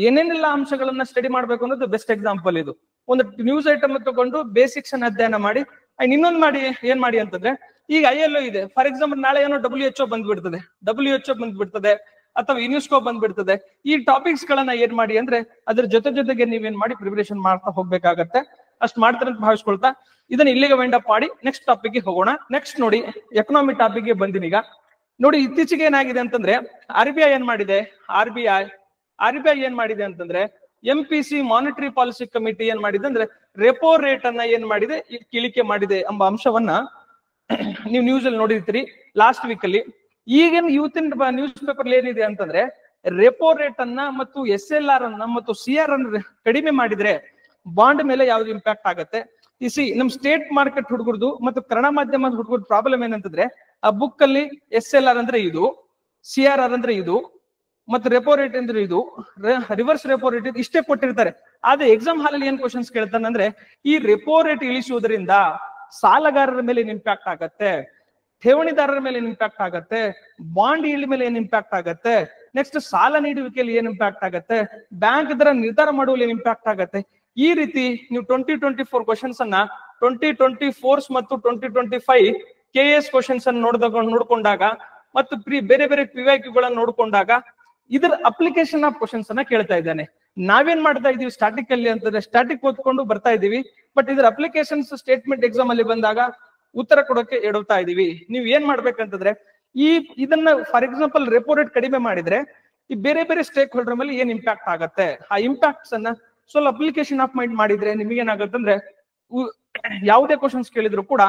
ಏನೇನೆಲ್ಲ ಅಂಶಗಳನ್ನ ಸ್ಟಡಿ ಮಾಡ್ಬೇಕು ಅನ್ನೋದು ಬೆಸ್ಟ್ ಎಕ್ಸಾಂಪಲ್ ಇದು. ಒಂದು ನ್ಯೂಸ್ ಐಟಮ್ ತಗೊಂಡು ಬೇಸಿಕ್ಸ್ ಅನ್ನ ಅಧ್ಯಯನ ಮಾಡಿ ಅಂಡ್ ಇನ್ನೊಂದು ಮಾಡಿ ಏನ್ ಮಾಡಿ ಅಂತಂದ್ರೆ, ಈಗ ILO ಇದೆ, ಫಾರ್ ಎಕ್ಸಾಂಪಲ್ ನಾಳೆ ಏನೋ WHO ಬಂದ್ಬಿಡ್ತದೆ ಅಥವಾ ಯುನೆಸ್ಕೋ ಬಂದ್ಬಿಡ್ತದೆ. ಈ ಟಾಪಿಕ್ಸ್ ಗಳನ್ನ ಏನ್ ಮಾಡಿ ಅಂದ್ರೆ ಅದ್ರ ಜೊತೆಗೆ ನೀವೇನ್ ಮಾಡಿ ಪ್ರಿಪರೇಷನ್ ಮಾಡ್ತಾ ಹೋಗ್ಬೇಕಾಗತ್ತೆ. ಅಷ್ಟು ಮಾಡ್ತಾರೆ ಅಂತ ಭಾವಿಸ್ಕೊಳ್ತಾ ಇದನ್ನ ಇಲ್ಲಿಗೆ ವೈಂಡ್ ಅಪ್ ಮಾಡಿ ನೆಕ್ಸ್ಟ್ ಟಾಪಿಕ್ ಗೆ ಹೋಗೋಣ. ನೆಕ್ಸ್ಟ್ ನೋಡಿ, ಎಕನಾಮಿ ಟಾಪಿಕ್ ಗೆ ಬಂದಿನಿ ಈಗ. ನೋಡಿ, ಇತ್ತೀಚೆಗೆ ಏನಾಗಿದೆ ಅಂತಂದ್ರೆ RBI ಏನ್ ಮಾಡಿದೆ, RBI ಏನ್ ಮಾಡಿದೆ ಅಂತಂದ್ರೆ MPC ಮಾನಿಟರಿ ಪಾಲಿಸಿ ಕಮಿಟಿ ಏನ್ ಮಾಡಿದೆ ಅಂದ್ರೆ ರೆಪೋ ರೇಟ್ ಅನ್ನ ಏನ್ ಮಾಡಿದೆ, ಇಳಿಕೆ ಮಾಡಿದೆ ಎಂಬ ಅಂಶವನ್ನ ನೀವು ನ್ಯೂಸ್ ಅಲ್ಲಿ ನೋಡಿರ್ತೀರಿ ಲಾಸ್ಟ್ ವೀಕ್ ಅಲ್ಲಿ. ಈಗೇನು ಇವತ್ತಿನ ನ್ಯೂಸ್ ಪೇಪರ್ ಏನಿದೆ ಅಂತಂದ್ರೆ ರೆಪೋ ರೇಟ್ ಅನ್ನ ಮತ್ತು SLR ಅನ್ನ ಮತ್ತು CR ಅನ್ನ ಕಡಿಮೆ ಮಾಡಿದ್ರೆ ಬಾಂಡ್ ಮೇಲೆ ಯಾವ್ದು ಇಂಪ್ಯಾಕ್ಟ್ ಆಗತ್ತೆ. ನಮ್ ಸ್ಟೇಟ್ ಮಾರ್ಕೆಟ್ ಹುಡುಗರ್ದು ಮತ್ತು ಕನ್ನಡ ಮಾಧ್ಯಮದ ಹುಡುಗರ ಪ್ರಾಬ್ಲಮ್ ಏನಂತಂದ್ರೆ ಆ ಬುಕ್ ಅಲ್ಲಿ SLR ಅಂದ್ರೆ ಇದು, CRR ಅಂದ್ರೆ ಇದು, ಮತ್ತೆ ರೆಪೋ ರೇಟ್ ಅಂದ್ರೆ ಇದು, ರಿವರ್ಸ್ ರೆಪೋ ರೇಟ್ ಇದು, ಇಷ್ಟೇ ಕೊಟ್ಟಿರ್ತಾರೆ. ಆದ್ರೆ ಎಕ್ಸಾಮ್ ಹಾಲಲ್ಲಿ ಏನ್ ಕ್ವಶನ್ಸ್ ಕೇಳ್ತಾನಂದ್ರೆ ಈ ರೆಪೋ ರೇಟ್ ಇಳಿಸುವುದರಿಂದ ಸಾಲಗಾರರ ಮೇಲೆ ಏನ್ ಇಂಪ್ಯಾಕ್ಟ್ ಆಗತ್ತೆ, ಠೇವಣಿದಾರರ ಮೇಲೆ ಏನ್ ಇಂಪ್ಯಾಕ್ಟ್ ಆಗತ್ತೆ, ಬಾಂಡ್ ಈಲ್ಡ್ ಮೇಲೆ ಏನ್ ಇಂಪ್ಯಾಕ್ಟ್ ಆಗತ್ತೆ, ನೆಕ್ಸ್ಟ್ ಸಾಲ ನೀಡುವಿಕೆಯಲ್ಲಿ ಏನ್ ಇಂಪ್ಯಾಕ್ಟ್ ಆಗತ್ತೆ, ಬ್ಯಾಂಕ್ ದರ ನಿರ್ಧಾರ ಮಾಡುವಲ್ಲಿ ಏನ್ ಇಂಪ್ಯಾಕ್ಟ್ ಆಗತ್ತೆ. ಈ ರೀತಿ ನೀವು 2024 ಕ್ವಶನ್ಸ್ ಅನ್ನ 2024 ಮತ್ತು 2025 KS ಕ್ವಶನ್ಸ್ ಅನ್ನು ನೋಡ್ಕೊಂಡಾಗ ಮತ್ತು ಬೇರೆ ಬೇರೆ PYQ ಗಳನ್ನ ನೋಡ್ಕೊಂಡಾಗ ಇದರ ಅಪ್ಲಿಕೇಶನ್ ಆಫ್ ಕ್ವಶನ್ಸ್ ಅನ್ನ ಕೇಳ್ತಾ ಇದ್ದಾನೆ. ನಾವೇನ್ ಮಾಡ್ತಾ ಇದೀವಿ ಸ್ಟಾಟಿಕ್ ಅಲ್ಲಿ ಅಂತಂದ್ರೆ ಸ್ಟಾಟಿಕ್ ಓದ್ಕೊಂಡು ಬರ್ತಾ ಇದೀವಿ, ಬಟ್ ಇದರ ಅಪ್ಲಿಕೇಶನ್ಸ್ ಸ್ಟೇಟ್ಮೆಂಟ್ ಎಕ್ಸಾಮ್ ಅಲ್ಲಿ ಬಂದಾಗ ಉತ್ತರ ಕೊಡೋಕೆ ಎಡುತ್ತಾ ಇದೀವಿ. ನೀವ್ ಏನ್ ಮಾಡ್ಬೇಕಂತಂದ್ರೆ ಇದನ್ನ ಫಾರ್ ಎಕ್ಸಾಂಪಲ್ ರೆಪೋ ರೇಟ್ ಕಡಿಮೆ ಮಾಡಿದ್ರೆ ಈ ಬೇರೆ ಬೇರೆ ಸ್ಟೇಕ್ ಹೋಲ್ಡರ್ ಮೇಲೆ ಏನ್ ಇಂಪ್ಯಾಕ್ಟ್ ಆಗತ್ತೆ, ಆ ಇಂಪ್ಯಾಕ್ಟ್ಸ್ ಅನ್ನ ಸ್ವಲ್ಪ ಅಪ್ಲಿಕೇಶನ್ ಆಫ್ ಮೈಂಡ್ ಮಾಡಿದ್ರೆ ನಿಮ್ಗೆ ಏನಾಗತ್ತಂದ್ರೆ ಯಾವುದೇ ಕ್ವಶನ್ಸ್ ಕೇಳಿದ್ರು ಕೂಡ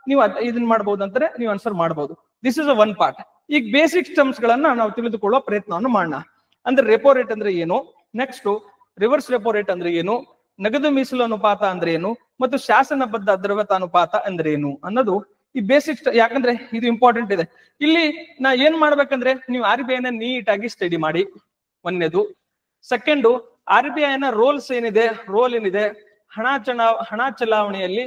ನೀವು ಇದನ್ನ ಮಾಡಬಹುದು ಅಂತಾರೆ, ನೀವು ಆನ್ಸರ್ ಮಾಡಬಹುದು. This is one part. ಈಗ ಬೇಸಿಕ್ ಟರ್ಮ್ಸ್ ಗಳನ್ನ ನಾವು ತಿಳಿದುಕೊಳ್ಳುವ ಪ್ರಯತ್ನವನ್ನು ಮಾಡೋಣ. ಅಂದ್ರೆ ರೆಪೋ ರೇಟ್ ಅಂದ್ರೆ ಏನು, ನೆಕ್ಸ್ಟ್ ರಿವರ್ಸ್ ರೆಪೋ ರೇಟ್ ಅಂದ್ರೆ ಏನು, ನಗದು ಮೀಸಲು ಅನುಪಾತ ಅಂದ್ರೆ ಏನು, ಮತ್ತು ಶಾಸನಬದ್ಧ ದ್ರವ್ಯತಾ ಅನುಪಾತ ಅಂದ್ರೆ ಏನು ಅನ್ನೋದು ಈ ಬೇಸಿಕ್ಸ್. ಯಾಕಂದ್ರೆ ಇದು ಇಂಪಾರ್ಟೆಂಟ್ ಇದೆ. ಇಲ್ಲಿ ನಾ ಏನ್ ಮಾಡ್ಬೇಕಂದ್ರೆ ನೀವು RBI ನ ನೀಟಾಗಿ ಸ್ಟಡಿ ಮಾಡಿ, ಒಂದನೇದು. ಸೆಕೆಂಡು, RBI ನ ರೋಲ್ ಏನಿದೆ, ಹಣ ಚಲಾವಣೆಯಲ್ಲಿ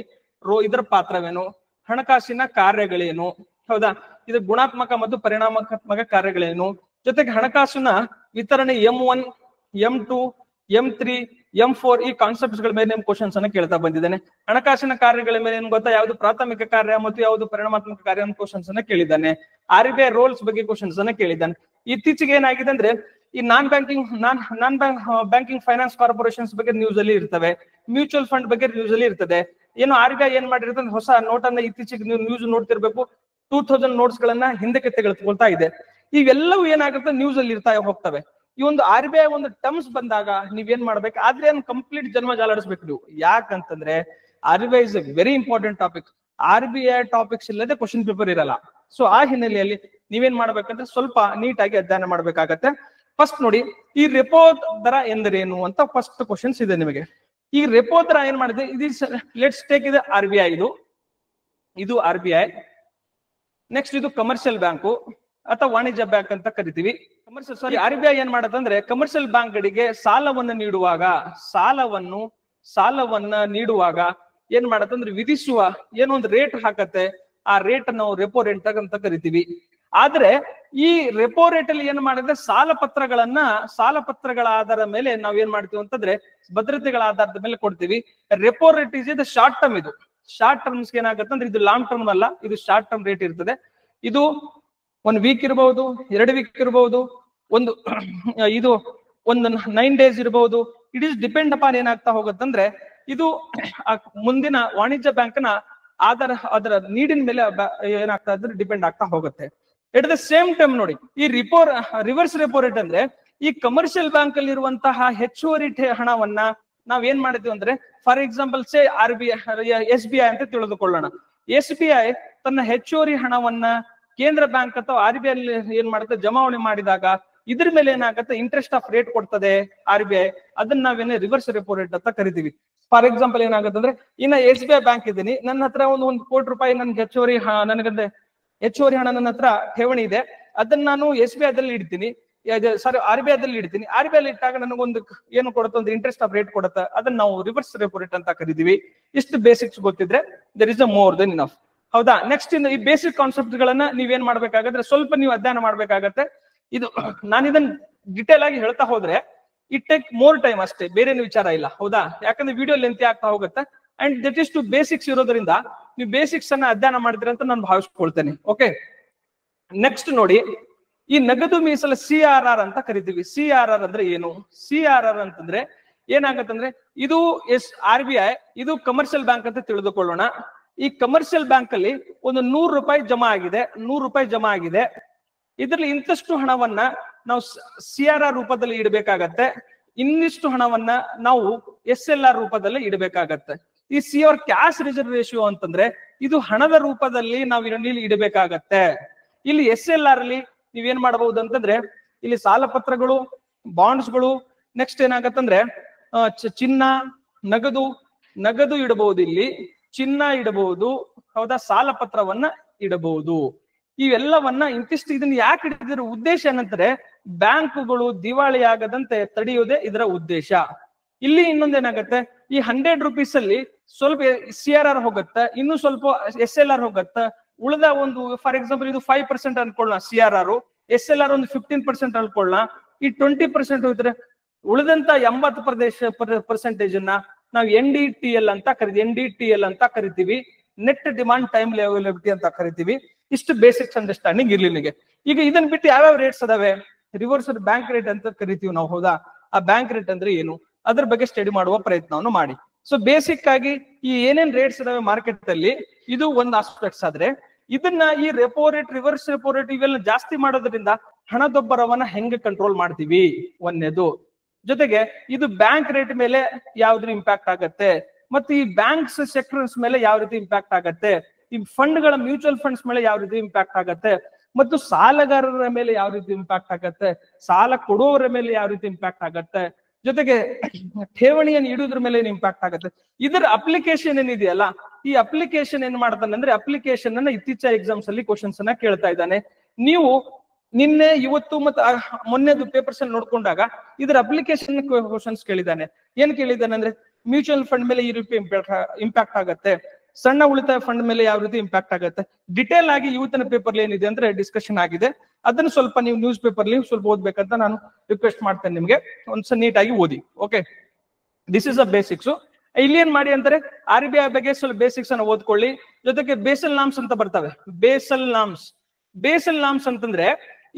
ಇದರ ಪಾತ್ರವೇನು, ಹಣಕಾಸಿನ ಕಾರ್ಯಗಳೇನು, ಹೌದಾ, ಇದು ಗುಣಾತ್ಮಕ ಮತ್ತು ಪರಿಣಾಮಾತ್ಮಕ ಕಾರ್ಯಗಳೇನು, ಜೊತೆಗೆ ಹಣಕಾಸಿನ ವಿತರಣೆ M1, M2, M3, M4 ಈ ಕಾನ್ಸೆಪ್ಟ್ಸ್ ಗಳ ಮೇಲೆ ಕ್ವಶನ್ಸ್ ಅನ್ನ ಕೇಳ್ತಾ ಬಂದಿದ್ದೇನೆ. ಹಣಕಾಸಿನ ಕಾರ್ಯಗಳ ಮೇಲೆ ಏನ್ ಗೊತ್ತಾ, ಯಾವ್ದು ಪ್ರಾಥಮಿಕ ಕಾರ್ಯ ಮತ್ತು ಯಾವ್ದು ಪರಿಣಾಮಾತ್ಮಕ ಕಾರ್ಯ ಅನ್ನೋ ಕ್ವಶನ್ಸ್ ಅನ್ನ ಕೇಳಿದ್ದಾನೆ. RBI ರೋಲ್ಸ್ ಬಗ್ಗೆ ಕ್ವಶನ್ಸ್ ಅನ್ನ ಕೇಳಿದ್ದಾನೆ. ಇತ್ತೀಚೆಗೆ ಏನಾಗಿದೆ ಅಂದ್ರೆ ಈ ನಾನ್ ಬ್ಯಾಂಕಿಂಗ್ ಫೈನಾನ್ಸ್ ಕಾರ್ಪೊರೇಷನ್ಸ್ ಬಗ್ಗೆ ನ್ಯೂಸ್ ಅಲ್ಲಿ ಇರ್ತವೆ, ಮ್ಯೂಚುವಲ್ ಫಂಡ್ ಬಗ್ಗೆ ನ್ಯೂಸ್ ಅಲ್ಲಿ ಇರ್ತದೆ. ಏನು RBI ಏನ್ ಮಾಡಿರ್ತದೆ, ಹೊಸ ನೋಟ್ ಅನ್ನ ಇತ್ತೀಚೆಗೆ ನೀವು ನ್ಯೂಸ್ ನೋಡ್ತಿರ್ಬೇಕು, 2000 ನೋಟ್ಸ್ ಗಳನ್ನ ಹಿಂದಕ್ಕೆ ತೆಗೆದುಕೊಳ್ತಾ ಇದೆ. ಇವೆಲ್ಲವೂ ಏನಾಗುತ್ತೆ ನ್ಯೂಸ್ ಅಲ್ಲಿ ಇರ್ತಾ ಹೋಗ್ತವೆ. ಈ ಒಂದು RBI ಒಂದು ಟರ್ಮ್ಸ್ ಬಂದಾಗ ನೀವೇನ್ ಮಾಡ್ಬೇಕು, ಆದ್ರೆ ಕಂಪ್ಲೀಟ್ ಜನ್ಮ ಜಾಲಾಡಿಸ್ಬೇಕು ನೀವು. ಯಾಕಂತಂದ್ರೆ RBI is A very important topic. RBI topics ಇಲ್ಲದೆ ಕ್ವಶನ್ ಪೇಪರ್ ಇರಲ್ಲ. ಸೊ ಆ ಹಿನ್ನೆಲೆಯಲ್ಲಿ ನೀವೇನ್ ಮಾಡ್ಬೇಕಂದ್ರೆ ಸ್ವಲ್ಪ ನೀಟಾಗಿ ಅಧ್ಯಯನ ಮಾಡ್ಬೇಕಾಗತ್ತೆ. ಫಸ್ಟ್ ನೋಡಿ, ಈ ರೆಪೋ ದರ ಎಂದರೇನು ಅಂತ ಫಸ್ಟ್ ಕ್ವಶನ್ಸ್ ಇದೆ ನಿಮಗೆ. ಈ ರೆಪೋ ದರ ಏನ್ ಮಾಡಿದೆ, ಲೆಟ್ಸ್ ಟೇಕ್ ಇದೆ RBI, ಇದು RBI. ನೆಕ್ಸ್ಟ್ ಇದು ಕಮರ್ಷಿಯಲ್ ಬ್ಯಾಂಕು ಅಥವಾ ವಾಣಿಜ್ಯ ಬ್ಯಾಂಕ್ ಅಂತ ಕರಿತೀವಿ. RBI ಏನ್ ಮಾಡತ್ತಂದ್ರೆ ಕಮರ್ಷಿಯಲ್ ಬ್ಯಾಂಕ್ ಗಳಿಗೆ ಸಾಲವನ್ನ ನೀಡುವಾಗ ಏನ್ ಮಾಡತ್ತಂದ್ರೆ ವಿಧಿಸುವ ಏನೋ ಒಂದು ರೇಟ್ ಹಾಕತ್ತೆ. ಆ ರೇಟ್ ನಾವು ರೆಪೋ ರೇಟ್ ಅಂತ ಕರಿತೀವಿ. ಆದ್ರೆ ಈ ರೆಪೋ ರೇಟ್ ಅಲ್ಲಿ ಏನ್ ಮಾಡಿದ್ರೆ ಸಾಲ ಪತ್ರಗಳ ಆಧಾರದ ಮೇಲೆ ನಾವ್ ಏನ್ ಮಾಡ್ತೀವಿ ಅಂತಂದ್ರೆ ಭದ್ರತೆಗಳ ಆಧಾರದ ಮೇಲೆ ಕೊಡ್ತೀವಿ. ರೆಪೋ ರೇಟ್ ಇಸ್ ಇದು ಶಾರ್ಟ್ ಟರ್ಮ್. ಇದು ಶಾರ್ಟ್ ಟರ್ಮ್ಸ್ ಏನಾಗುತ್ತೆ ಅಂದ್ರೆ ಇದು ಲಾಂಗ್ ಟರ್ಮ್ ಅಲ್ಲ, ಇದು ಶಾರ್ಟ್ ಟರ್ಮ್ ರೇಟ್ ಇರ್ತದೆ. ಇದು 1 ವೀಕ್ ಇರಬಹುದು, 2 ವೀಕ್ ಇರಬಹುದು, ಒಂದು 9 ಡೇಸ್ ಇರಬಹುದು. ಇಟ್ ಈಸ್ ಡಿಪೆಂಡ್ ಅಪಾನ್ ಏನಾಗ್ತಾ ಹೋಗುತ್ತಂದ್ರೆ ಇದು ಮುಂದಿನ ವಾಣಿಜ್ಯ ಬ್ಯಾಂಕ್ನ ಅದರ ನೀಡಿನ ಮೇಲೆ ಏನಾಗ್ತಾ ಇದ್ರೆ ಡಿಪೆಂಡ್ ಆಗ್ತಾ ಹೋಗುತ್ತೆ. ಎಟ್ ದ ಸೇಮ್ ಟೈಮ್ ನೋಡಿ, ಈ ರಿವರ್ಸ್ ರೆಪೋ ರೇಟ್ ಅಂದ್ರೆ ಈ ಕಮರ್ಷಿಯಲ್ ಬ್ಯಾಂಕ್ ಅಲ್ಲಿ ಇರುವಂತಹ ಹೆಚ್ಚುವರಿ ಹಣವನ್ನ ನಾವ್ ಏನ್ ಮಾಡಿದ್ವಿ ಅಂದ್ರೆ, ಫಾರ್ ಎಕ್ಸಾಂಪಲ್ SBI ಅಂತ ತಿಳಿದುಕೊಳ್ಳೋಣ. SBI ತನ್ನ ಹೆಚ್ಚುವರಿ ಹಣವನ್ನ ಕೇಂದ್ರ ಬ್ಯಾಂಕ್ ಅಥವಾ RBI ಅಲ್ಲಿ ಏನ್ ಮಾಡುತ್ತೆ, ಜಮಾವಣೆ ಮಾಡಿದಾಗ ಇದ್ರ ಮೇಲೆ ಏನಾಗುತ್ತೆ, ಇಂಟ್ರೆಸ್ಟ್ ಆಫ್ ರೇಟ್ ಕೊಡ್ತದೆ RBI. ಅದನ್ನ ನಾವೇನೇ ರಿವರ್ಸ್ ರೆಪೋ ರೇಟ್ ಅಂತ ಕರಿತೀವಿ. ಫಾರ್ ಎಕ್ಸಾಂಪಲ್ ಏನಾಗುತ್ತೆ ಅಂದ್ರೆ, ಇನ್ನ SBI ಬ್ಯಾಂಕ್ ಇದ್ದೀನಿ, ನನ್ನ ಹತ್ರ ಒಂದು 1 ಕೋಟಿ ರೂಪಾಯಿ ನನ್ಗೆ ಹೆಚ್ಚುವರಿ ಹಣ ನನ್ನ ಹತ್ರ ಠೇವಣಿ ಇದೆ. ಅದನ್ನ ನಾನು SBI ದಲ್ಲಿ ಇಡ್ತೀನಿ, RBI ದಲ್ಲಿ ಇಡ್ತೀನಿ. RBI ಅಲ್ಲಿ ಇಟ್ಟಾಗ ನನಗೊಂದು ಏನು ಕೊಡುತ್ತೆ, ಒಂದು ಇಂಟ್ರೆಸ್ಟ್ ಆಫ್ ರೇಟ್ ಕೊಡುತ್ತೆ. ಅದನ್ನ ನಾವು ರಿವರ್ಸ್ ರೆಪೋ ರೇಟ್ ಅಂತ ಕರಿತೀವಿ. ಇಷ್ಟು ಬೇಸಿಕ್ಸ್ ಗೊತ್ತಿದ್ರೆ there is a more than enough. ಹೌದಾ, ನೆಕ್ಸ್ಟ್ ಈ ಬೇಸಿಕ್ ಕಾನ್ಸೆಪ್ಟ್ ಗಳನ್ನ ನೀವೇನ್ ಮಾಡ್ಬೇಕಾಗತ್ತೆ, ಸ್ವಲ್ಪ ನೀವು ಅಧ್ಯಯನ ಮಾಡ್ಬೇಕಾಗತ್ತೆ. ಇದು ನಾನು ಇದನ್ನ ಡಿಟೇಲ್ ಆಗಿ ಹೇಳ್ತಾ ಹೋದ್ರೆ ಇಟ್ ಟೇಕ್ ಮೋರ್ ಟೈಮ್ ಅಷ್ಟೇ, ಬೇರೆ ವಿಚಾರ ಇಲ್ಲ. ಹೌದಾ, ಯಾಕಂದ್ರೆ ವಿಡಿಯೋ ಲೆಂತಿ ಆಗ್ತಾ ಹೋಗುತ್ತೆ. And that is to basics ಇರೋದ್ರಿಂದ ನೀವು ಬೇಸಿಕ್ಸ್ ಅನ್ನ ಅಧ್ಯಯನ ಮಾಡಿದ್ರಿ ಅಂತ ನಾನು ಭಾವಿಸ್ಕೊಳ್ತೇನೆ. ಓಕೆ, ನೆಕ್ಸ್ಟ್ ನೋಡಿ, ಈ ನಗದು ಮೀಸಲು CRR ಅಂತ ಕರಿತೀವಿ. CRR ಅಂದ್ರೆ ಏನು? CRR ಅಂತಂದ್ರೆ ಏನಾಗತ್ತಂದ್ರೆ ಇದು RBI, ಇದು ಕಮರ್ಷಿಯಲ್ ಬ್ಯಾಂಕ್ ಅಂತ ತಿಳಿದುಕೊಳ್ಳೋಣ. ಈ ಕಮರ್ಷಿಯಲ್ ಬ್ಯಾಂಕ್ ಅಲ್ಲಿ ಒಂದು 100 ರೂಪಾಯಿ ಜಮಾ ಆಗಿದೆ, 100 ರೂಪಾಯಿ ಜಮಾ ಆಗಿದೆ. ಇದರಲ್ಲಿ ಇಂತಷ್ಟು ಹಣವನ್ನ ನಾವು CRR ರೂಪದಲ್ಲಿ ಇಡಬೇಕಾಗತ್ತೆ, ಇನ್ನಿಷ್ಟು ಹಣವನ್ನ ನಾವು SLR ರೂಪದಲ್ಲಿ ಇಡಬೇಕಾಗತ್ತೆ. ಈ CR ಕ್ಯಾಶ್ ರಿಸರ್ವ್ ರೇಷಿಯೋ ಅಂತಂದ್ರೆ ಇದು ಹಣದ ರೂಪದಲ್ಲಿ ನಾವು ಇಲ್ಲಿ ಇಡಬೇಕಾಗತ್ತೆ. ಇಲ್ಲಿ SLR ಅಲ್ಲಿ ನೀವೇನ್ ಮಾಡಬಹುದು ಅಂತಂದ್ರೆ ಇಲ್ಲಿ ಸಾಲ ಪತ್ರಗಳು, ಬಾಂಡ್ಸ್ಗಳು, ನೆಕ್ಸ್ಟ್ ಏನಾಗತ್ತಂದ್ರೆ ಚಿನ್ನ, ನಗದು ಇಡಬಹುದು, ಇಲ್ಲಿ ಚಿನ್ನ ಇಡಬಹುದು, ಹೌದಾ, ಸಾಲ ಪತ್ರವನ್ನ ಇಡಬಹುದು. ಇವೆಲ್ಲವನ್ನ ಇಂತಿಷ್ಟು ಇದನ್ನ ಯಾಕೆ ಹಿಡಿದಿರೋ ಉದ್ದೇಶ ಏನಂದ್ರೆ ಬ್ಯಾಂಕುಗಳು ದಿವಾಳಿ ಆಗದಂತೆ ತಡೆಯುವುದೇ ಇದರ ಉದ್ದೇಶ. ಇಲ್ಲಿ ಇನ್ನೊಂದೇನಾಗತ್ತೆ, ಈ 100 ರೂಪೀಸ್ ಅಲ್ಲಿ ಸ್ವಲ್ಪ CRR ಹೋಗುತ್ತೆ, ಇನ್ನು ಸ್ವಲ್ಪ SLR ಹೋಗುತ್ತೆ. ಉಳಿದ ಒಂದು ಫಾರ್ ಎಕ್ಸಾಂಪಲ್ ಇದು 5% ಅನ್ಕೊಳ್ಳೋಣ CRR, SLR ಒಂದು 15% ಅನ್ಕೊಳ್ಳೋಣ. ಈ 20% ಹೋದ್ರೆ ಉಳಿದಂತ 80% ನಾವು NDTL ಅಂತ ಕರಿತೀವಿ, ನೆಟ್ ಡಿಮಾಂಡ್ ಟೈಮ್ ಅವೈಲಬಿಲಿಟಿ ಅಂತ ಕರಿತೀವಿ. ಇಷ್ಟು ಬೇಸಿಕ್ಸ್ ಅಂಡರ್ಸ್ಟ್ಯಾಂಡಿಂಗ್ ಇರ್ಲಿ ನಿಮಗೆ. ಈಗ ಇದನ್ನ ಬಿಟ್ಟು ಯಾವ್ಯಾವ ರೇಟ್ಸ್ ಅದಾವೆ? ರಿವರ್ಸ್ ಬ್ಯಾಂಕ್ ರೇಟ್ ಅಂತ ಕರಿತೀವಿ ನಾವು, ಹೌದಾ? ಆ ಬ್ಯಾಂಕ್ ರೇಟ್ ಅಂದ್ರೆ ಏನು, ಅದ್ರ ಬಗ್ಗೆ ಸ್ಟಡಿ ಮಾಡುವ ಪ್ರಯತ್ನವನ್ನು ಮಾಡಿ. ಸೊ ಬೇಸಿಕ್ ಆಗಿ ಈ ಏನೇನ್ ರೇಟ್ಸ್ ಇದಾವೆ ಮಾರ್ಕೆಟ್ ಅಲ್ಲಿ, ಇದು ಒಂದು ಆಸ್ಪೆಕ್ಟ್ಸ್. ಆದ್ರೆ ಇದನ್ನ ಈ repo rate, reverse repo rate ಇವೆಲ್ಲ ಜಾಸ್ತಿ ಮಾಡೋದ್ರಿಂದ ಹಣದೊಬ್ಬರವನ್ನ ಹೆಂಗೆ ಕಂಟ್ರೋಲ್ ಮಾಡ್ತೀವಿ ಒಂದೇದು. ಜೊತೆಗೆ ಇದು ಬ್ಯಾಂಕ್ ರೇಟ್ ಮೇಲೆ ಯಾವ್ದು ಇಂಪ್ಯಾಕ್ಟ್ ಆಗತ್ತೆ, ಮತ್ತೆ ಈ ಬ್ಯಾಂಕ್ಸ್ ಸೆಕ್ಟರ್ಸ್ ಮೇಲೆ ಯಾವ ರೀತಿ ಇಂಪ್ಯಾಕ್ಟ್ ಆಗತ್ತೆ, ಈ ಫಂಡ್ಗಳ ಮ್ಯೂಚುವಲ್ ಫಂಡ್ಸ್ ಮೇಲೆ ಯಾವ ರೀತಿ ಇಂಪ್ಯಾಕ್ಟ್ ಆಗತ್ತೆ, ಮತ್ತು ಸಾಲಗಾರರ ಮೇಲೆ ಯಾವ ರೀತಿ ಇಂಪ್ಯಾಕ್ಟ್ ಆಗತ್ತೆ, ಸಾಲ ಕೊಡುವವರ ಮೇಲೆ ಯಾವ ರೀತಿ ಇಂಪ್ಯಾಕ್ಟ್ ಆಗತ್ತೆ, ಜೊತೆಗೆ ಠೇವಣಿಯನ್ನು ಇಡುವುದ್ರ ಮೇಲೆ ಏನ್ ಇಂಪ್ಯಾಕ್ಟ್ ಆಗುತ್ತೆ. ಇದರ ಅಪ್ಲಿಕೇಶನ್ ಏನಿದೆಯಲ್ಲ, ಈ ಅಪ್ಲಿಕೇಶನ್ ಏನ್ ಮಾಡ್ತಾನೆ ಅಂದ್ರೆ ಅಪ್ಲಿಕೇಶನ್ ಅನ್ನ ಇತ್ತೀಚಿನ ಎಕ್ಸಾಮ್ಸ್ ಅಲ್ಲಿ ಕ್ವಶನ್ಸ್ ಅನ್ನ ಕೇಳ್ತಾ ಇದ್ದಾನೆ. ನೀವು ನಿನ್ನೆ, ಇವತ್ತು ಮತ್ತೆ ಮೊನ್ನೆದು ಪೇಪರ್ಸ್ ಅಲ್ಲಿ ನೋಡ್ಕೊಂಡಾಗ ಇದರ ಅಪ್ಲಿಕೇಶನ್ ಕ್ವಶನ್ಸ್ ಕೇಳಿದ್ದಾನೆ. ಏನ್ ಕೇಳಿದ್ದಾನೆ ಅಂದ್ರೆ ಮ್ಯೂಚುವಲ್ ಫಂಡ್ ಮೇಲೆ ಈ ರೀತಿ ಇಂಪ್ಯಾಕ್ಟ್ ಆಗತ್ತೆ, ಸಣ್ಣ ಉಳಿತಾಯ ಫಂಡ್ ಮೇಲೆ ಯಾವ ರೀತಿ ಇಂಪ್ಯಾಕ್ಟ್ ಆಗುತ್ತೆ. ಡಿಟೇಲ್ ಆಗಿ ಇವತ್ತಿನ ಪೇಪರ್ ಏನಿದೆ ಅಂದ್ರೆ ಡಿಸ್ಕಷನ್ ಆಗಿದೆ. ಅದನ್ನು ಸ್ವಲ್ಪ ನೀವು ನ್ಯೂಸ್ ಪೇಪರ್ ಸ್ವಲ್ಪ ಓದ್ಬೇಕಂತ ನಾನು ರಿಕ್ವೆಸ್ಟ್ ಮಾಡ್ತೇನೆ ನಿಮ್ಗೆ. ಒಂದ್ಸಲ ನೀಟಾಗಿ ಓದಿ. Okay, this is a basics. ಇಲ್ಲಿ ಏನ್ ಮಾಡಿ ಅಂತಾರೆ, RBI ಬಗ್ಗೆ ಸ್ವಲ್ಪ ಬೇಸಿಕ್ಸ್ ಅನ್ನ ಓದ್ಕೊಳ್ಳಿ. ಜೊತೆಗೆ ಬೇಸಲ್ ನಾಮ್ಸ್ ಅಂತ ಬರ್ತವೆ. ಬೇಸಲ್ ನಾಮ್ಸ್ ಅಂತಂದ್ರೆ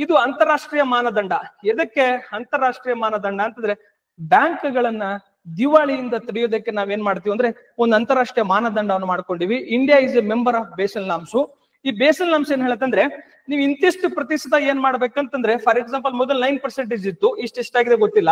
ಇದು ಅಂತಾರಾಷ್ಟ್ರೀಯ ಮಾನದಂಡ. ಎದಕ್ಕೆ ಅಂತಾರಾಷ್ಟ್ರೀಯ ಮಾನದಂಡ ಅಂತಂದ್ರೆ ಬ್ಯಾಂಕ್ಗಳನ್ನ ದಿವಾಳಿಯಿಂದ ತಡೆಯೋದಕ್ಕೆ ನಾವೇನ್ ಮಾಡ್ತೀವಿ ಅಂದ್ರೆ ಒಂದು ಅಂತಾರಾಷ್ಟ್ರೀಯ ಮಾನದಂಡವನ್ನು ಮಾಡ್ಕೊಂಡಿವಿ. India is a member of Basel norms. ಈ ಬೇಸಲ್ ನಾಮ್ಸ್ ಏನ್ ಹೇಳತ್ತಂದ್ರೆ ನೀವು ಇಂತಿಷ್ಟು ಪ್ರತಿಶತ ಏನ್ ಮಾಡ್ಬೇಕಂತಂದ್ರೆ, ಫಾರ್ ಎಕ್ಸಾಂಪಲ್ ಮೊದಲು 9% ಇತ್ತು, ಇಷ್ಟಾಗಿದೆ ಗೊತ್ತಿಲ್ಲ.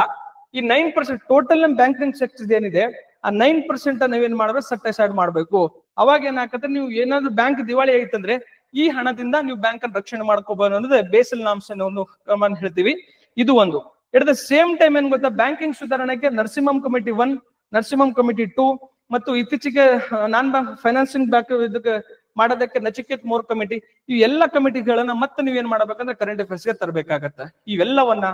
ಈ 9% ಟೋಟಲ್ ಬ್ಯಾಂಕಿಂಗ್ ಸೆಕ್ಟರ್ ಏನಿದೆ ಆ 9% ನೀವೇನ್ ಮಾಡ್ಬೇಕು, ಸೆಟ್ ಅಸೈಡ್ ಮಾಡ್ಬೇಕು. ಅವಾಗ ಏನಾಗತ್ತೆ, ನೀವು ಏನಾದ್ರು ಬ್ಯಾಂಕ್ ದಿವಾಳಿ ಆಯ್ತಂದ್ರೆ ಈ ಹಣದಿಂದ ನೀವು ಬ್ಯಾಂಕ್ ಅನ್ನು ರಕ್ಷಣೆ ಮಾಡ್ಕೋಬಹುದು ಅನ್ನೋದು ಬೇಸಲ್ ನಾಮ್ಸ್ ಅನ್ನೋ ಒಂದು ಕ್ರಮ ಹೇಳ್ತೀವಿ. ಇದು ಒಂದು. ಎಟ್ ದ ಸೇಮ್ ಟೈಮ್ ಏನ್ ಗೊತ್ತಾ, ಬ್ಯಾಂಕಿಂಗ್ ಸುಧಾರಣೆಗೆ ನರಸಿಂಹಂ ಕಮಿಟಿ 1, ನರಸಿಂಹಂ ಕಮಿಟಿ 2 ಮತ್ತು ಇತ್ತೀಚೆಗೆ ನಾನ್ ಬ್ಯಾಂಕ್ ಫೈನಾನ್ಸಿಂಗ್ ಬ್ಯಾಂಕ್ ಇದಕ್ಕೆ ಮಾಡೋದಕ್ಕೆ ನಚಿಕೇತ್ ಮೋರ್ ಕಮಿಟಿ, ಈ ಎಲ್ಲ ಕಮಿಟಿಗಳನ್ನ ಮತ್ತೆ ನೀವೇನ್ ಮಾಡ್ಬೇಕಂದ್ರೆ ಕರೆಂಟ್ ಅಫೇರ್ಸ್ ಗೆ ತರಬೇಕಾಗತ್ತೆ. ಇವೆಲ್ಲವನ್ನ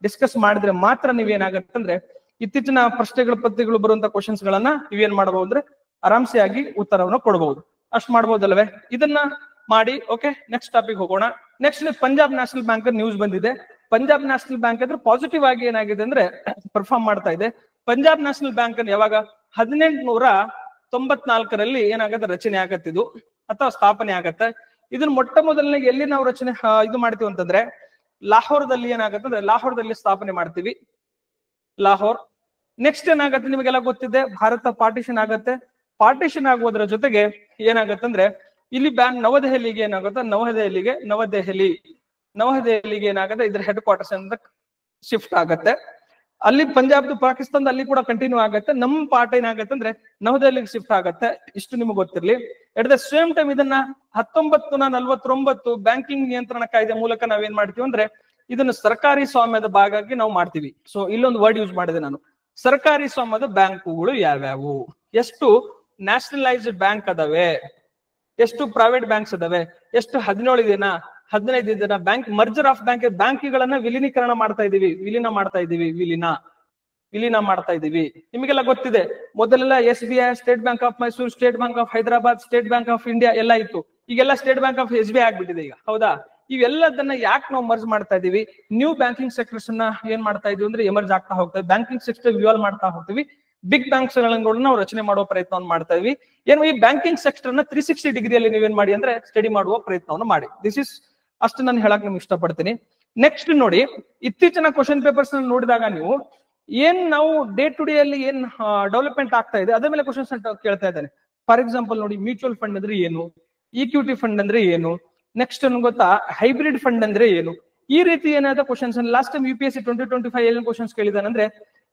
ಡಿಸ್ಕಸ್ ಮಾಡಿದ್ರೆ ಮಾತ್ರ ನೀವೇನಾಗತ್ತೆ ಅಂದ್ರೆ ಇತ್ತೀಚಿನ ಪ್ರಶ್ನೆಗಳ ಪತ್ರಿಕೆಗಳು ಬರುವಂತ ಕ್ವಶನ್ಸ್ ಗಳನ್ನ ನೀವೇನ್ ಮಾಡಬಹುದು ಅಂದ್ರೆ ಆರಾಮ್ಸೆ ಆಗಿ ಉತ್ತರವನ್ನು ಕೊಡಬಹುದು. ಅಷ್ಟು ಮಾಡ್ಬೋದಲ್ವೇ? ಇದನ್ನ ಮಾಡಿ. ಓಕೆ, ನೆಕ್ಸ್ಟ್ ಟಾಪಿಕ್ ಹೋಗೋಣ. Next Punjab national bank news ಬಂದಿದೆ. ಪಂಜಾಬ್ ನ್ಯಾಷನಲ್ ಬ್ಯಾಂಕ್ ಅಂದ್ರೆ ಪಾಸಿಟಿವ್ ಆಗಿ ಏನಾಗಿದೆ ಅಂದ್ರೆ ಪರ್ಫಾರ್ಮ್ ಮಾಡ್ತಾ ಇದೆ. ಪಂಜಾಬ್ ನ್ಯಾಷನಲ್ ಬ್ಯಾಂಕ್ ಅನ್ನು ಯಾವಾಗ 1894ರಲ್ಲಿ ಏನಾಗತ್ತೆ, ರಚನೆ ಆಗತ್ತಿದು ಅಥವಾ ಸ್ಥಾಪನೆ ಆಗತ್ತೆ. ಇದನ್ನ ಮೊಟ್ಟ ಮೊದಲನೇ ಎಲ್ಲಿ ನಾವು ರಚನೆ ಇದು ಮಾಡ್ತೀವಿ ಅಂತಂದ್ರೆ ಲಾಹೋರ್ದಲ್ಲಿ ಏನಾಗತ್ತೆ ಅಂದ್ರೆ ಲಾಹೋರ್ದಲ್ಲಿ ಸ್ಥಾಪನೆ ಮಾಡ್ತೀವಿ, ಲಾಹೋರ್. ನೆಕ್ಸ್ಟ್ ಏನಾಗತ್ತೆ, ನಿಮಗೆಲ್ಲ ಗೊತ್ತಿದೆ, ಭಾರತ ಪಾರ್ಟಿಷನ್ ಆಗತ್ತೆ. ಪಾರ್ಟಿಷನ್ ಆಗೋದ್ರ ಜೊತೆಗೆ ಏನಾಗತ್ತಂದ್ರೆ ಇಲ್ಲಿ ನವದೆಹಲಿಗೆ ಏನಾಗುತ್ತೆ, ನವದೆಹಲಿಗೆ ಏನಾಗುತ್ತೆ, ಇದ್ರ ಹೆಡ್ ಕ್ವಾರ್ಟರ್ಸ್ ಅಂತ ಶಿಫ್ಟ್ ಆಗತ್ತೆ. ಅಲ್ಲಿ ಪಂಜಾಬ್ದು ಪಾಕಿಸ್ತಾನದ ಅಲ್ಲಿ ಕೂಡ ಕಂಟಿನ್ಯೂ ಆಗತ್ತೆ. ನಮ್ಮ ಪಾರ್ಟ್ ಏನಾಗತ್ತೆ ಅಂದ್ರೆ ನವದೆಹಲಿಗೆ ಶಿಫ್ಟ್ ಆಗತ್ತೆ. ಇಷ್ಟು ನಿಮ್ಗೆ ಗೊತ್ತಿರ್ಲಿ. ಎಟ್ ದ ಸೇಮ್ ಟೈಮ್ ಇದನ್ನ 1949 ಬ್ಯಾಂಕಿಂಗ್ ನಿಯಂತ್ರಣ ಕಾಯ್ದೆ ಮೂಲಕ ನಾವೇನ್ ಮಾಡ್ತೀವಿ ಅಂದ್ರೆ ಇದನ್ನು ಸರ್ಕಾರಿ ಸ್ವಾಮ್ಯದ ಭಾಗವಾಗಿ ನಾವು ಮಾಡ್ತೀವಿ. ಸೊ ಇಲ್ಲೊಂದು ವರ್ಡ್ ಯೂಸ್ ಮಾಡಿದೆ ನಾನು, ಸರ್ಕಾರಿ ಸ್ವಾಮ್ಯದ ಬ್ಯಾಂಕುಗಳು ಯಾವ್ಯಾವು, ಎಷ್ಟು ನ್ಯಾಷನಲೈಸ್ಡ್ ಬ್ಯಾಂಕ್ ಅದಾವೆ, ಎಷ್ಟು ಪ್ರೈವೇಟ್ ಬ್ಯಾಂಕ್ಸ್ ಅದಾವೆ, ಎಷ್ಟು 17 ದಿನ 15 ದಿನ ಬ್ಯಾಂಕ್ ಮರ್ಜರ್ ಆಫ್ ಬ್ಯಾಂಕ್ಗಳನ್ನ ವಿಲೀನೀಕರಣ ಮಾಡ್ತಾ ಇದೀವಿ, ವಿಲೀನ ಮಾಡ್ತಾ ಇದೀವಿ. ನಿಮಗೆಲ್ಲ ಗೊತ್ತಿದೆ, ಮೊದಲೆಲ್ಲ SBI, state bank of Mysuru, state bank of Hyderabad, state bank of India ಎಲ್ಲ ಇತ್ತು. ಈಗೆಲ್ಲ ಸ್ಟೇಟ್ ಬ್ಯಾಂಕ್ ಆಫ್ SBI ಆಗ್ಬಿಟ್ಟಿದೆ ಈಗ, ಹೌದಾ? ಇವೆಲ್ಲದನ್ನ ಯಾಕೆ ನಾವು ಮರ್ಜ್ ಮಾಡ್ತಾ ಇದೀವಿ? ನ್ಯೂ ಬ್ಯಾಂಕಿಂಗ್ ಸೆಕ್ಟರ್ಸ್ ಅನ್ನ ಏನ್ ಮಾಡ್ತಾ ಇದೀವಿ ಅಂದ್ರೆ ಎಮರ್ಜ್ ಆಗ್ತಾ ಹೋಗ್ತೇವೆ, ಬ್ಯಾಂಕಿಂಗ್ ಸೆಕ್ಟರ್ ಇವಾಲ್ವ್ ಮಾಡ್ತಾ ಹೋಗ್ತೀವಿ. ಬಿಗ್ ಬ್ಯಾಂಕ್ಸ್ ಗಳನ್ನ ನಾವು ರಚನೆ ಮಾಡುವ ಪ್ರಯತ್ನವನ್ನು ಮಾಡ್ತಾ ಇದ್ವಿ. ಏನು ಈ ಬ್ಯಾಂಕಿಂಗ್ ಸೆಕ್ಟರ್ ನ 360 ಡಿಗ್ರಿಯಲ್ಲಿ ನೀವೇನ್ ಮಾಡಿ ಅಂದ್ರೆ ಸ್ಟಡಿ ಮಾಡುವ ಪ್ರಯತ್ನವನ್ನು ಮಾಡಿ. ದಿಸ್ ಇಸ್ ಅಷ್ಟು ನಾನು ಹೇಳಕ್ ನಿಮ್ಗೆ ಇಷ್ಟಪಡ್ತೀನಿ. ನೆಕ್ಸ್ಟ್ ನೋಡಿ, ಇತ್ತೀಚಿನ ಕ್ವಶನ್ ಪೇಪರ್ಸ್ ನೋಡಿದಾಗ ನೀವು ಏನ್ ನಾವು ಡೇ ಟು ಡೇ ಅಲ್ಲಿ ಏನ್ ಡೆವಲಪ್ಮೆಂಟ್ ಆಗ್ತಾ ಇದೆ ಅದ್ರ ಮೇಲೆ ಕ್ವಶನ್ಸ್ ಕೇಳ್ತಾ ಇದ್ದಾನೆ. ಫಾರ್ ಎಕ್ಸಾಂಪಲ್ ನೋಡಿ, ಮ್ಯೂಚುವಲ್ ಫಂಡ್ ಅಂದ್ರೆ ಏನು, ಈಕ್ವಿಟಿ ಫಂಡ್ ಅಂದ್ರೆ ಏನು, ನೆಕ್ಸ್ಟ್ ಗೊತ್ತಾ ಹೈಬ್ರಿಡ್ ಫಂಡ್ ಅಂದ್ರೆ ಏನು, ಈ ರೀತಿ ಏನಾದ ಕ್ವಶನ್ಸ್ ಲಾಸ್ಟ್ ಟೈಮ್ UPSC 2025 ಏನ್ ಕ್ವಶನ್ಸ್ ಕೇಳಿದಾನೆ ಅಂದ್ರೆ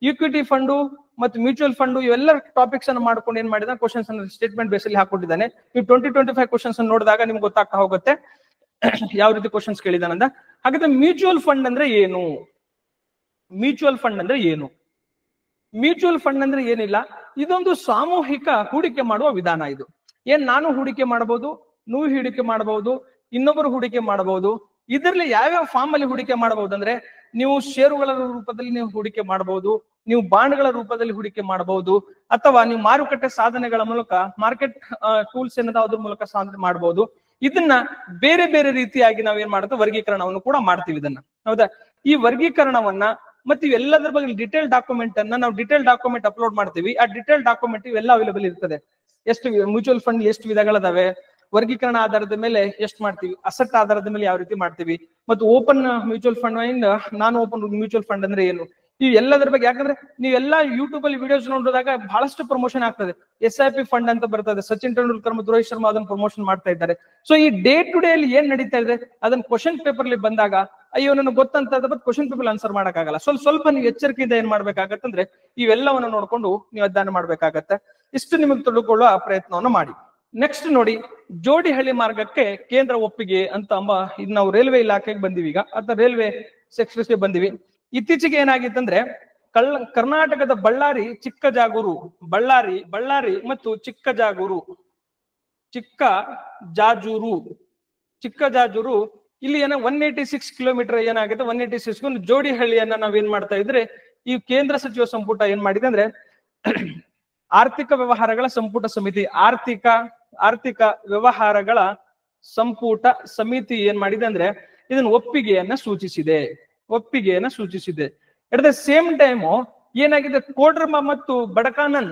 ಈಕ್ವಿಟಿ ಫಂಡು ಮತ್ತು ಮ್ಯೂಚುವಲ್ ಫಂಡ್ ಇವೆಲ್ಲ ಟಾಪಿಕ್ಸ್ ಅನ್ನು ಮಾಡ್ಕೊಂಡು ಏನ್ ಮಾಡಿದ ಕ್ವಶನ್ಸ್ ಅನ್ನು ಸ್ಟೇಟ್ಮೆಂಟ್ ಬೇಸ್ ಅಲ್ಲಿ ಹಾಕೊಂಡಿದ್ದಾನೆ. ನೀವು 2025 ಕ್ವಶನ್ಸ್ ಅನ್ನು ನೋಡಿದಾಗ ನಿಮ್ಗೆ ಗೊತ್ತಾಗ್ತಾ ಹೋಗುತ್ತೆ ಯಾವ ರೀತಿ ಕ್ವಶನ್ಸ್ ಕೇಳಿದಾನಂದ. ಹಾಗಾದ್ರೆ ಮ್ಯೂಚುವಲ್ ಫಂಡ್ ಅಂದ್ರೆ ಏನು, ಮ್ಯೂಚುವಲ್ ಫಂಡ್ ಅಂದ್ರೆ ಏನು? ಮ್ಯೂಚುವಲ್ ಫಂಡ್ ಅಂದ್ರೆ ಏನಿಲ್ಲ, ಇದೊಂದು ಸಾಮೂಹಿಕ ಹೂಡಿಕೆ ಮಾಡುವ ವಿಧಾನ. ಇದು ಏನ್ ನಾನು ಹೂಡಿಕೆ ಮಾಡಬಹುದು, ನೀವು ಹೂಡಿಕೆ ಮಾಡಬಹುದು, ಇನ್ನೊಬ್ಬರು ಹೂಡಿಕೆ ಮಾಡಬಹುದು. ಇದರಲ್ಲಿ ಯಾವ್ಯಾವ ಫಾರ್ಮ್ ಅಲ್ಲಿ ಹೂಡಿಕೆ ಮಾಡಬಹುದು ಅಂದ್ರೆ ನೀವು ಷೇರುಗಳ ರೂಪದಲ್ಲಿ ನೀವು ಹೂಡಿಕೆ ಮಾಡಬಹುದು, ನೀವು ಬಾಂಡ್ಗಳ ರೂಪದಲ್ಲಿ ಹೂಡಿಕೆ ಮಾಡಬಹುದು, ಅಥವಾ ನೀವು ಮಾರುಕಟ್ಟೆ ಸಾಧನೆಗಳ ಮೂಲಕ ಮಾರ್ಕೆಟ್ ಟೂಲ್ಸ್ ಏನದ ಅದ್ರ ಮೂಲಕ ಸಾಧನೆ ಮಾಡಬಹುದು. ಇದನ್ನ ಬೇರೆ ಬೇರೆ ರೀತಿಯಾಗಿ ನಾವ್ ಏನ್ ಮಾಡ್ತೀವಿ, ವರ್ಗೀಕರಣವನ್ನು ಕೂಡ ಮಾಡ್ತೀವಿ ಇದನ್ನ. ಹೌದಾ? ಈ ವರ್ಗೀಕರಣವನ್ನ ಮತ್ತೆ ಇವೆಲ್ಲದರ ಬಗ್ಗೆ ಡಿಟೇಲ್ ಡಾಕ್ಯುಮೆಂಟ್ ಅನ್ನ ನಾವು ಡಿಟೇಲ್ ಡಾಕ್ಯುಮೆಂಟ್ ಅಪ್ಲೋಡ್ ಮಾಡ್ತೀವಿ. ಆ ಡಿಟೇಲ್ ಡಾಕ್ಯುಮೆಂಟ್ ಇವೆಲ್ಲ ಅವೈಲೇಬಲ್ ಇರ್ತದೆ. ಎಷ್ಟು ಮ್ಯೂಚುವಲ್ ಫಂಡ್ ಎಷ್ಟು ವಿಧಗಳದಾವೆ, ವರ್ಗೀಕರಣ ಆಧಾರದ ಮೇಲೆ ಎಷ್ಟು ಮಾಡ್ತೀವಿ, ಅಸೆಟ್ ಆಧಾರದ ಮೇಲೆ ಯಾವ ರೀತಿ ಮಾಡ್ತೀವಿ, ಮತ್ತು ಓಪನ್ ಮ್ಯೂಚುವಲ್ ಫಂಡ್ ಇಂದ ನಾನ್ ಓಪನ್ ಮ್ಯೂಚುವಲ್ ಫಂಡ್ ಅಂದ್ರೆ ಏನು, ಈ ಎಲ್ಲದರ ಬಗ್ಗೆ. ಯಾಕಂದ್ರೆ ನೀವೆಲ್ಲ ಯೂಟ್ಯೂಬ್ ಅಲ್ಲಿ ವಿಡಿಯೋಸ್ ನೋಡಿದಾಗ ಬಹಳಷ್ಟು ಪ್ರಮೋಷನ್ ಆಗ್ತದೆ. SIP ಫಂಡ್ ಅಂತ ಬರ್ತದೆ, ಸಚಿನ್ ತೆಂಡೂಲ್ಕರ್ ಮತ್ತು ರೋಹಿತ್ ಶರ್ಮಾ ಅದನ್ನ ಪ್ರಮೋಷನ್ ಮಾಡ್ತಾ ಇದ್ದಾರೆ. ಸೊ ಈ ಡೇ ಟು ಡೇ ಅಲ್ಲಿ ಏನ್ ನಡೀತಾ ಇದೆ ಅದನ್ನ ಕ್ವಶನ್ ಪೇಪರ್ ಅಲ್ಲಿ ಬಂದಾಗ ಅಯ್ಯೋ ನನಗೆ ಗೊತ್ತಂತ ಕ್ವಶನ್ ಪೇಪರ್ ಆನ್ಸರ್ ಮಾಡಕ್ಕಾಗಲ್ಲ. ಸ್ವಲ್ಪ ನೀವು ಎಚ್ಚರಿಕೆಯಿಂದ ಏನ್ ಮಾಡ್ಬೇಕಾಗತ್ತಂದ್ರೆ ಇವೆಲ್ಲವನ್ನ ನೋಡ್ಕೊಂಡು ನೀವು ಅಧ್ಯಯನ ಮಾಡ್ಬೇಕಾಗತ್ತೆ. ಇಷ್ಟು ನಿಮಗೆ ತಿಳಿದುಕೊಳ್ಳುವ ಪ್ರಯತ್ನವನ್ನು ಮಾಡಿ. ನೆಕ್ಸ್ಟ್ ನೋಡಿ, ಜೋಡಿಹಳ್ಳಿ ಮಾರ್ಗಕ್ಕೆ ಕೇಂದ್ರ ಒಪ್ಪಿಗೆ ಅಂತ ಇದು ನಾವು ರೈಲ್ವೆ ಇಲಾಖೆಗೆ ಬಂದಿವಿ ಈಗ, ಅಥವಾ ರೈಲ್ವೆ ಸೆಕ್ಟರ್ಗೆ ಬಂದಿವಿ. ಇತ್ತೀಚೆಗೆ ಏನಾಗಿತ್ತಂದ್ರೆ ಕರ್ನಾಟಕದ ಬಳ್ಳಾರಿ ಮತ್ತು ಚಿಕ್ಕಜಾಜೂರು ಇಲ್ಲಿ ಏನೋ 186 ಕಿಲೋಮೀಟರ್ ಏನಾಗುತ್ತೆ, 186 ಜೋಡಿಹಳ್ಳಿಯನ್ನ ನಾವೇನ್ ಮಾಡ್ತಾ ಇದ್ರೆ ಈ ಕೇಂದ್ರ ಸಚಿವ ಸಂಪುಟ ಏನ್ ಮಾಡಿದೆ ಅಂದ್ರೆ ಆರ್ಥಿಕ ವ್ಯವಹಾರಗಳ ಸಂಪುಟ ಸಮಿತಿ ಆರ್ಥಿಕ ವ್ಯವಹಾರಗಳ ಸಂಪುಟ ಸಮಿತಿ ಏನ್ ಮಾಡಿದೆ ಅಂದ್ರೆ ಇದನ್ನ ಒಪ್ಪಿಗೆಯನ್ನ ಸೂಚಿಸಿದೆ. ಅಟ್ ದ ಸೇಮ್ ಟೈಮ್ ಏನಾಗಿದೆ, ಕೋಡರ್ಮಾ ಮತ್ತು ಬಡಕಾನನ್,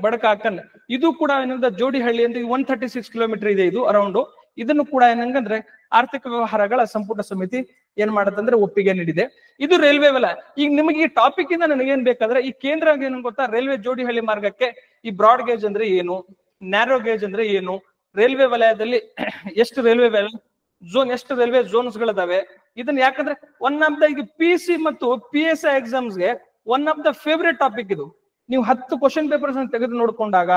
ಬಡಕಾಕನ್ ಇದು ಕೂಡ ಏನಂದ್ರೆ ಜೋಡಿಹಳ್ಳಿ ಅಂತ 136 ಕಿಲೋಮೀಟರ್ ಇದೆ ಇದು ಅರೌಂಡ್. ಇದನ್ನು ಕೂಡ ಏನಂದ್ರೆ ಆರ್ಥಿಕ ವ್ಯವಹಾರಗಳ ಸಂಪುಟ ಸಮಿತಿ ಏನ್ ಮಾಡತ್ತಂದ್ರೆ ಒಪ್ಪಿಗೆ ನೀಡಿದೆ. ಇದು ರೈಲ್ವೆ ವಲಯ. ಈಗ ನಿಮಗೆ ಈ ಟಾಪಿಕ್ ಇಂದ ನನಗೇನ್ ಬೇಕಾದ್ರೆ ಈ ಕೇಂದ್ರ ಏನು ಗೊತ್ತಾ, ರೈಲ್ವೆ ಜೋಡಿಹಳ್ಳಿ ಮಾರ್ಗಕ್ಕೆ ಈ ಬ್ರಾಡ್ ಗೇಜ್ ಅಂದ್ರೆ ಏನು, ನ್ಯಾರೋ ಗೇಜ್ ಅಂದ್ರೆ ಏನು, ರೈಲ್ವೆ ವಲಯದಲ್ಲಿ ಎಷ್ಟು ರೈಲ್ವೆ ಝೋನ್ಸ್ ಗಳಿದಾವೆ, ಇದನ್ನ ಯಾಕಂದ್ರೆ ಒನ್ ಆಫ್ ದ ಈಗ PC ಮತ್ತು PSI ಎಕ್ಸಾಮ್ಸ್ಗೆ one of the favourite topic ಇದು. ನೀವು 10 ಕ್ವಶನ್ ಪೇಪರ್ಸ್ ಅನ್ನು ತೆಗೆದು ನೋಡ್ಕೊಂಡಾಗ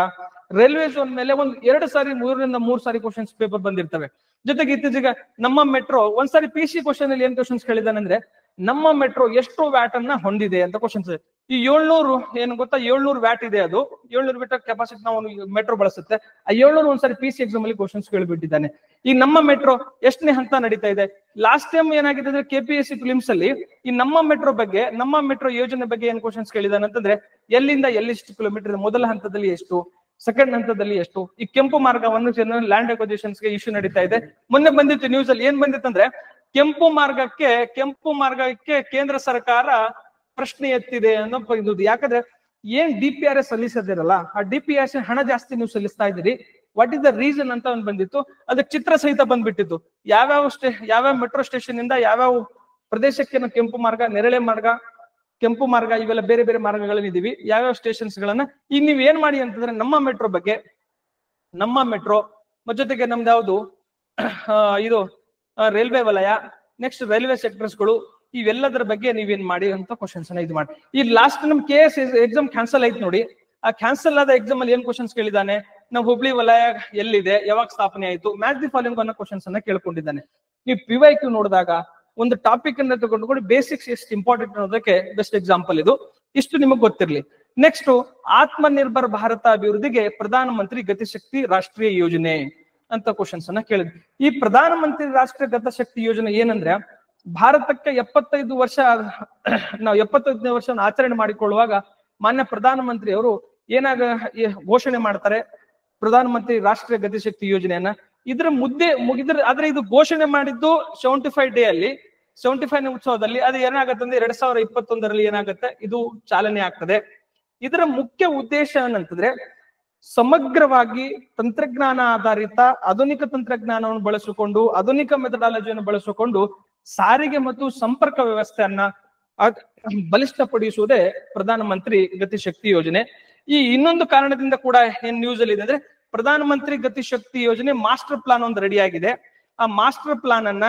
ರೈಲ್ವೆ ಝೋನ್ ಮೇಲೆ 3 ಸಾರಿ ಕ್ವಶನ್ಸ್ ಪೇಪರ್ ಬಂದಿರ್ತವೆ. ಜೊತೆಗೆ ಇತ್ತೀಚೆಗೆ ನಮ್ಮ ಮೆಟ್ರೋ ಒಂದ್ಸಾರಿ PC ಕ್ವಶನ್ ಅಲ್ಲಿ ಏನ್ ಕ್ವಶನ್ಸ್ ಕೇಳಿದಾನಂದ್ರೆ ನಮ್ಮ ಮೆಟ್ರೋ ಎಷ್ಟು ವ್ಯಾಟ್ ಅನ್ನ ಹೊಂದಿದೆ ಅಂತ ಕ್ವಶನ್ಸ್. ಈ 700 ಏನು ಗೊತ್ತಾ, 700 ವ್ಯಾಟ್ ಇದೆ. ಅದು 700 ವ್ಯಾಟ್ ಕೆಪಾಸಿಟಿ ನಾವು ಮೆಟ್ರೋ ಬಳಸುತ್ತೆ. ಆ 700 ಒಂದ್ಸಾರಿ PC ಎಕ್ಸಾಮ್ ಅಲ್ಲಿ ಕ್ವಶನ್ಸ್ ಕೇಳಿಬಿಟ್ಟಿದ್ದಾನೆ. ಈ ನಮ್ಮ ಮೆಟ್ರೋ ಎಷ್ಟನೇ ಹಂತ ನಡೀತಾ ಇದೆ. ಲಾಸ್ಟ್ ಟೈಮ್ ಏನಾಗಿದೆ ಅಂದ್ರೆ KPSC ಫಿಲಿಮ್ಸ್ ಅಲ್ಲಿ ಈ ನಮ್ಮ ಮೆಟ್ರೋ ಯೋಜನೆ ಬಗ್ಗೆ ಏನ್ ಕ್ವಶನ್ಸ್ ಕೇಳಿದಾನೆ ಅಂತಂದ್ರೆ ಎಲ್ಲಿಂದ ಎಲ್ಲಿಷ್ಟು ಕಿಲೋಮೀಟರ್, ಮೊದಲ ಹಂತದಲ್ಲಿ ಎಷ್ಟು, ಸೆಕೆಂಡ್ ಹಂತದಲ್ಲಿ ಎಷ್ಟು. ಈ ಕೆಂಪು ಮಾರ್ಗವನ್ನು ಲ್ಯಾಂಡ್ ಅಕ್ವಿಸಿಷನ್ಸ್ ಗೆ ಇಶ್ಯೂ ನಡೀತಾ ಇದೆ. ಮೊನ್ನೆ ಬಂದಿತ್ತು ನ್ಯೂಸ್ ಅಲ್ಲಿ, ಏನ್ ಬಂದಿತ್ತಂದ್ರೆ ಕೆಂಪು ಮಾರ್ಗಕ್ಕೆ ಕೇಂದ್ರ ಸರ್ಕಾರ ಪ್ರಶ್ನೆ ಎತ್ತಿದೆ ಅನ್ನೋ ಇದು. ಯಾಕಂದ್ರೆ ಏನ್ DPRS ಸಲ್ಲಿಸದಿರಲ್ಲ, ಆ DPRS ಹಣ ಜಾಸ್ತಿ ನೀವು ಸಲ್ಲಿಸ್ತಾ ಇದ್ದೀರಿ, ವಾಟ್ ಇಸ್ ದ ರೀಸನ್ ಅಂತ ಒಂದು ಬಂದಿತ್ತು. ಅದಕ್ಕೆ ಚಿತ್ರ ಸಹಿತ ಬಂದ್ಬಿಟ್ಟಿತ್ತು. ಯಾವ್ಯಾವ ಮೆಟ್ರೋ ಸ್ಟೇಷನ್ ಇಂದ ಯಾವ್ಯಾವ ಪ್ರದೇಶಕ್ಕೆ ಕೆಂಪು ಮಾರ್ಗ, ನೆರಳೆ ಮಾರ್ಗ, ಕೆಂಪು ಮಾರ್ಗ ಇವೆಲ್ಲ ಬೇರೆ ಬೇರೆ ಮಾರ್ಗಗಳಿದ್ದೀವಿ, ಯಾವ್ಯಾವ ಸ್ಟೇಷನ್ಸ್ ಗಳನ್ನ. ಈಗ ನೀವ್ ಏನ್ ಮಾಡಿ ಅಂತಂದ್ರೆ ನಮ್ಮ ಮೆಟ್ರೋ ಜೊತೆಗೆ ನಮ್ದು ಯಾವ್ದು ಇದು ರೈಲ್ವೆ ವಲಯ, ನೆಕ್ಸ್ಟ್ ರೈಲ್ವೆ ಸೆಕ್ಟರ್ಸ್ ಗಳು, ಇವೆಲ್ಲದರ ಬಗ್ಗೆ ನೀವೇನ್ ಮಾಡಿ ಅಂತ ಕ್ವಶನ್ಸ್ ಅನ್ನ ಇದು ಮಾಡಿ. ಈ ಲಾಸ್ಟ್ ನಮ್ KS ಎಕ್ಸಾಮ್ ಕ್ಯಾನ್ಸಲ್ ಆಯ್ತು ನೋಡಿ. ಆ ಕ್ಯಾನ್ಸಲ್ ಆದ ಎಕ್ಸಾಮ್ ಅಲ್ಲಿ ಏನ್ ಕ್ವಶನ್ಸ್ ಕೇಳಿದಾನೆ, ನಾವು ಹುಬ್ಳಿ ವಲಯ ಎಲ್ಲಿದೆ, ಯಾವಾಗ ಸ್ಥಾಪನೆ ಆಯ್ತು, ಮ್ಯಾಚ್ ದಿ ಫಾಲೋಯಿಂಗ್ ಅನ್ನೋ ಕ್ವಶನ್ಸ್ ಅನ್ನ ಕೇಳ್ಕೊಂಡಿದ್ದಾನೆ. ನೀವು PYQ ನೋಡಿದಾಗ ಒಂದು ಟಾಪಿಕ್ ಅನ್ನ ತಗೊಂಡು ಬೇಸಿಕ್ಸ್ ಎಷ್ಟು ಇಂಪಾರ್ಟೆಂಟ್ ಅನ್ನೋದಕ್ಕೆ ಬೆಸ್ಟ್ ಎಕ್ಸಾಂಪಲ್ ಇದು. ಇಷ್ಟು ನಿಮಗೆ ಗೊತ್ತಿರಲಿ. ನೆಕ್ಸ್ಟ್, ಆತ್ಮನಿರ್ಭರ್ ಭಾರತ ಅಭಿವೃದ್ಧಿಗೆ ಪ್ರಧಾನ ಮಂತ್ರಿ ಗತಿಶಕ್ತಿ ರಾಷ್ಟ್ರೀಯ ಯೋಜನೆ ಅಂತ ಕ್ವಶನ್ಸ್ ಅನ್ನ ಕೇಳಿದ್ವಿ. ಈ ಪ್ರಧಾನ ಮಂತ್ರಿ ರಾಷ್ಟ್ರೀಯ ಗತಿಶಕ್ತಿ ಯೋಜನೆ ಏನಂದ್ರೆ ಭಾರತಕ್ಕೆ 75 ವರ್ಷವನ್ನು ಆಚರಣೆ ಮಾಡಿಕೊಳ್ಳುವಾಗ ಮಾನ್ಯ ಪ್ರಧಾನ ಮಂತ್ರಿ ಅವರು ಘೋಷಣೆ ಮಾಡ್ತಾರೆ ಪ್ರಧಾನ ಮಂತ್ರಿ ರಾಷ್ಟ್ರೀಯ ಗತಿಶಕ್ತಿ ಯೋಜನೆಯನ್ನ. ಆದ್ರೆ ಇದು ಘೋಷಣೆ ಮಾಡಿದ್ದು 75 ಡೇ ಅಲ್ಲಿ, 75ನೇ ಉತ್ಸವದಲ್ಲಿ ಅದು ಏನಾಗುತ್ತೆ ಅಂದ್ರೆ 2021ರಲ್ಲಿ ಏನಾಗುತ್ತೆ, ಇದು ಚಾಲನೆ ಆಗ್ತದೆ. ಇದರ ಮುಖ್ಯ ಉದ್ದೇಶ ಏನಂತಂದ್ರೆ ಸಮಗ್ರವಾಗಿ ತಂತ್ರಜ್ಞಾನ ಆಧಾರಿತ ಆಧುನಿಕ ತಂತ್ರಜ್ಞಾನವನ್ನು ಬಳಸಿಕೊಂಡು, ಆಧುನಿಕ ಮೆಥಡಾಲಜಿಯನ್ನು ಬಳಸಿಕೊಂಡು ಸಾರಿಗೆ ಮತ್ತು ಸಂಪರ್ಕ ವ್ಯವಸ್ಥೆಯನ್ನ ಬಲಿಷ್ಠಪಡಿಸುವುದೇ ಪ್ರಧಾನಮಂತ್ರಿ ಗತಿಶಕ್ತಿ ಯೋಜನೆ. ಈ ಇನ್ನೊಂದು ಕಾರಣದಿಂದ ಕೂಡ ಏನ್ ನ್ಯೂಸ್ ಅಲ್ಲಿ ಇದೆ ಅಂದ್ರೆ, ಪ್ರಧಾನಮಂತ್ರಿ ಗತಿಶಕ್ತಿ ಯೋಜನೆ ಮಾಸ್ಟರ್ ಪ್ಲಾನ್ ಒಂದು ರೆಡಿ ಆಗಿದೆ. ಆ ಮಾಸ್ಟರ್ ಪ್ಲಾನ್ ಅನ್ನ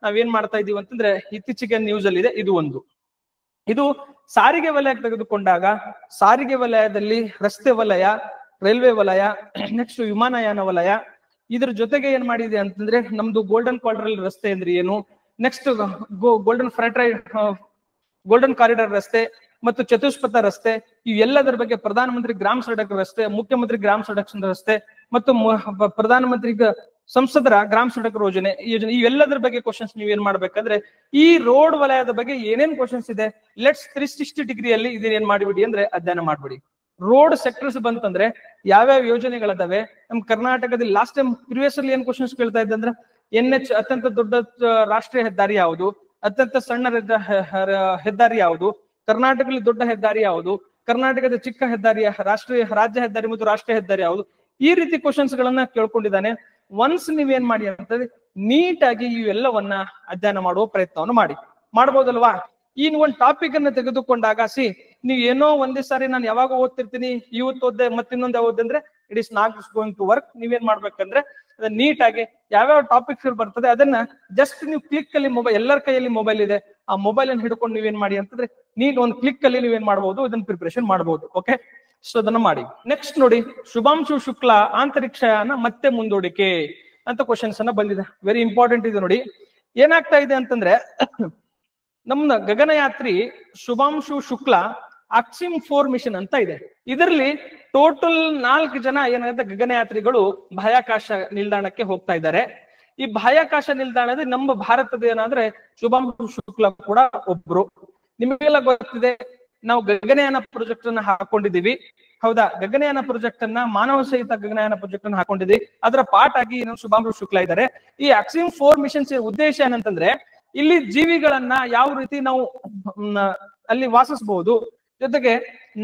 ನಾವೇನ್ ಮಾಡ್ತಾ ಇದೀವಿ ಅಂತಂದ್ರೆ, ಇತ್ತೀಚೆಗೆ ನ್ಯೂಸ್ ಅಲ್ಲಿ ಇದೆ. ಇದು ಸಾರಿಗೆ ವಲಯಕ್ಕೆ ತೆಗೆದುಕೊಂಡಾಗ, ಸಾರಿಗೆ ವಲಯದಲ್ಲಿ ರಸ್ತೆ ವಲಯ, ರೈಲ್ವೆ ವಲಯ, ನೆಕ್ಸ್ಟ್ ವಿಮಾನಯಾನ ವಲಯ, ಇದ್ರ ಜೊತೆಗೆ ಏನ್ ಮಾಡಿದೆ ಅಂತಂದ್ರೆ ನಮ್ದು ಗೋಲ್ಡನ್ ಕ್ವಾಡ್ರಲ್ ರಸ್ತೆ ಅಂದ್ರೆ ಏನು, ನೆಕ್ಸ್ಟ್ ಗೋಲ್ಡನ್ ಕಾರಿಡಾರ್ ರಸ್ತೆ ಮತ್ತು ಚತುಷ್ಪಥ ರಸ್ತೆ, ಇವೆಲ್ಲದರ ಬಗ್ಗೆ ಪ್ರಧಾನಮಂತ್ರಿ ಗ್ರಾಮ ಸಡಕ್ ರಸ್ತೆ, ಮುಖ್ಯಮಂತ್ರಿ ಗ್ರಾಮ ಸಡಕ್ ರಸ್ತೆ ಮತ್ತು ಪ್ರಧಾನಮಂತ್ರಿ ಸಂಸದರ ಗ್ರಾಮ ಸಡಕ್ ಯೋಜನೆ ಇವೆಲ್ಲದರ ಬಗ್ಗೆ ಕ್ವಶನ್ಸ್ ನೀವೇನ್ ಮಾಡ್ಬೇಕಂದ್ರೆ, ಈ ರೋಡ್ ವಲಯದ ಬಗ್ಗೆ ಏನೇನ್ ಕ್ವಶನ್ಸ್ ಇದೆ ಲೆಟ್ಸ್ 360 ಡಿಗ್ರಿಯಲ್ಲಿ ಇದನ್ನೇನ್ ಮಾಡಿಬಿಡಿ ಅಂದ್ರೆ ಅಧ್ಯಯನ ಮಾಡ್ಬಿಡಿ. ರೋಡ್ ಸೆಕ್ಟರ್ಸ್ ಬಂತಂದ್ರೆ ಯಾವ್ಯಾವ ಯೋಜನೆಗಳಿದಾವೆ ನಮ್ ಕರ್ನಾಟಕದಲ್ಲಿ. ಲಾಸ್ಟ್ ಟೈಮ್ ಪ್ರಿವಿಯಸ್ ಅಲ್ಲಿ ಏನ್ ಕ್ವಶನ್ಸ್ ಕೇಳ್ತಾ ಇದ್ದೆ ಅಂದ್ರೆ, NH ಅತ್ಯಂತ ದೊಡ್ಡ ರಾಷ್ಟ್ರೀಯ ಹೆದ್ದಾರಿ ಯಾವುದು, ಅತ್ಯಂತ ಸಣ್ಣ ಹೆದ್ದಾರಿ ಯಾವುದು, ಕರ್ನಾಟಕದಲ್ಲಿ ದೊಡ್ಡ ಹೆದ್ದಾರಿ ಯಾವುದು, ಕರ್ನಾಟಕದ ಚಿಕ್ಕ ಹೆದ್ದಾರಿ, ರಾಜ್ಯ ಹೆದ್ದಾರಿ ಮತ್ತು ರಾಷ್ಟ್ರೀಯ ಹೆದ್ದಾರಿ ಯಾವುದು, ಈ ರೀತಿ ಕ್ವಶನ್ಸ್ ಗಳನ್ನ ಕೇಳ್ಕೊಂಡಿದ್ದಾನೆ. ಒನ್ಸ್ ನೀವೇನ್ ಮಾಡಿ ಅಂತಂದ್ರೆ ನೀಟಾಗಿ ಇವೆಲ್ಲವನ್ನ ಅಧ್ಯಯನ ಮಾಡುವ ಪ್ರಯತ್ನವನ್ನು ಮಾಡ್ಬೋದಲ್ವಾ. ಈ ಒಂದು ಟಾಪಿಕ್ ಅನ್ನ ತೆಗೆದುಕೊಂಡಾಗ ನೀವು ಏನೋ ಒಂದೇ ಸಾರಿ ನಾನು ಯಾವಾಗ ಓದ್ತಿರ್ತೀನಿ, ಇವತ್ತು ಓದ್ದೆ ಮತ್ತೆ ಇನ್ನೊಂದು ಓದ್ದೆ ಅಂದ್ರೆ it is not going to work. ನೀವೇನ್ ಮಾಡ್ಬೇಕಂದ್ರೆ ಅದನ್ನ ನೀಟಾಗಿ ಯಾವ್ಯಾವ ಟಾಪಿಕ್ಸ್ ಬರ್ತದೆ ಅದನ್ನ ಜಸ್ಟ್ ನೀವು ಕ್ಲಿಕ್ ಅಲ್ಲಿ ಮೊಬೈಲ್, ಎಲ್ಲರ ಕೈಯಲ್ಲಿ ಮೊಬೈಲ್ ಇದೆ, ಆ ಮೊಬೈಲ್ ಅನ್ನು ಹಿಡ್ಕೊಂಡು ನೀವೇನ್ ಮಾಡಿ ಅಂತಂದ್ರೆ ಒಂದು ಕ್ಲಿಕ್ ಅಲ್ಲಿ ನೀವೇನ್ ಮಾಡಬಹುದು, ಇದನ್ನ ಪ್ರಿಪರೇಷನ್ ಮಾಡಬಹುದು. ಓಕೆ, ಸೊ ಅದನ್ನ ಮಾಡಿ. ನೆಕ್ಸ್ಟ್ ನೋಡಿ, ಶುಭಾಂಶು ಶುಕ್ಲಾ ಅಂತರಿಕ್ಷಯಾನ ಮತ್ತೆ ಮುಂದೂಡಿಕೆ ಅಂತ ಕ್ವಶನ್ಸ್ ಅನ್ನ ಬಂದಿದೆ. ವೆರಿ ಇಂಪಾರ್ಟೆಂಟ್ ಇದೆ ನೋಡಿ. ಏನಾಗ್ತಾ ಇದೆ ಅಂತಂದ್ರೆ, ನಮ್ಮ ಗಗನಯಾತ್ರಿ ಶುಭಾಂಶು ಶುಕ್ಲಾ ಅಕ್ಸಿಮ್ 4 ಮಿಷನ್ ಅಂತ ಇದೆ. ಇದರಲ್ಲಿ ಟೋಟಲ್ 4 ಜನ ಏನಾಗುತ್ತೆ ಗಗನಯಾತ್ರಿಗಳು ಬಾಹ್ಯಾಕಾಶ ನಿಲ್ದಾಣಕ್ಕೆ ಹೋಗ್ತಾ ಇದ್ದಾರೆ. ಈ ಬಾಹ್ಯಾಕಾಶ ನಿಲ್ದಾಣದಲ್ಲಿ ನಮ್ಮ ಭಾರತದ ಏನಾದ್ರೆ ಶುಭಾಂಶು ಶುಕ್ಲಾ ಕೂಡ ಒಬ್ರು. ನಿಮಗೆಲ್ಲ ಗೊತ್ತಿದೆ, ನಾವು ಗಗನಯಾನ ಪ್ರಾಜೆಕ್ಟ್ ಅನ್ನ ಹಾಕೊಂಡಿದೀವಿ. ಹೌದಾ, ಗಗನಯಾನ ಪ್ರಾಜೆಕ್ಟ್ ಅನ್ನ ಮಾನವ ಸಹಿತ ಗಗನಯಾನ ಪ್ರಾಜೆಕ್ಟ್ ಅನ್ನ ಹಾಕೊಂಡಿದ್ದೀವಿ. ಅದರ ಪಾರ್ಟ್ ಆಗಿ ಶುಭಾಂಶು ಶುಕ್ಲಾ ಇದ್ದಾರೆ. ಈ ಅಕ್ಸಿಮ್ 4 ಮಿಷನ್ಸ್ ಉದ್ದೇಶ ಏನಂತಂದ್ರೆ, ಇಲ್ಲಿ ಜೀವಿಗಳನ್ನ ಯಾವ ರೀತಿ ನಾವು ಅಲ್ಲಿ ವಾಸಿಸಬಹುದು, ಜೊತೆಗೆ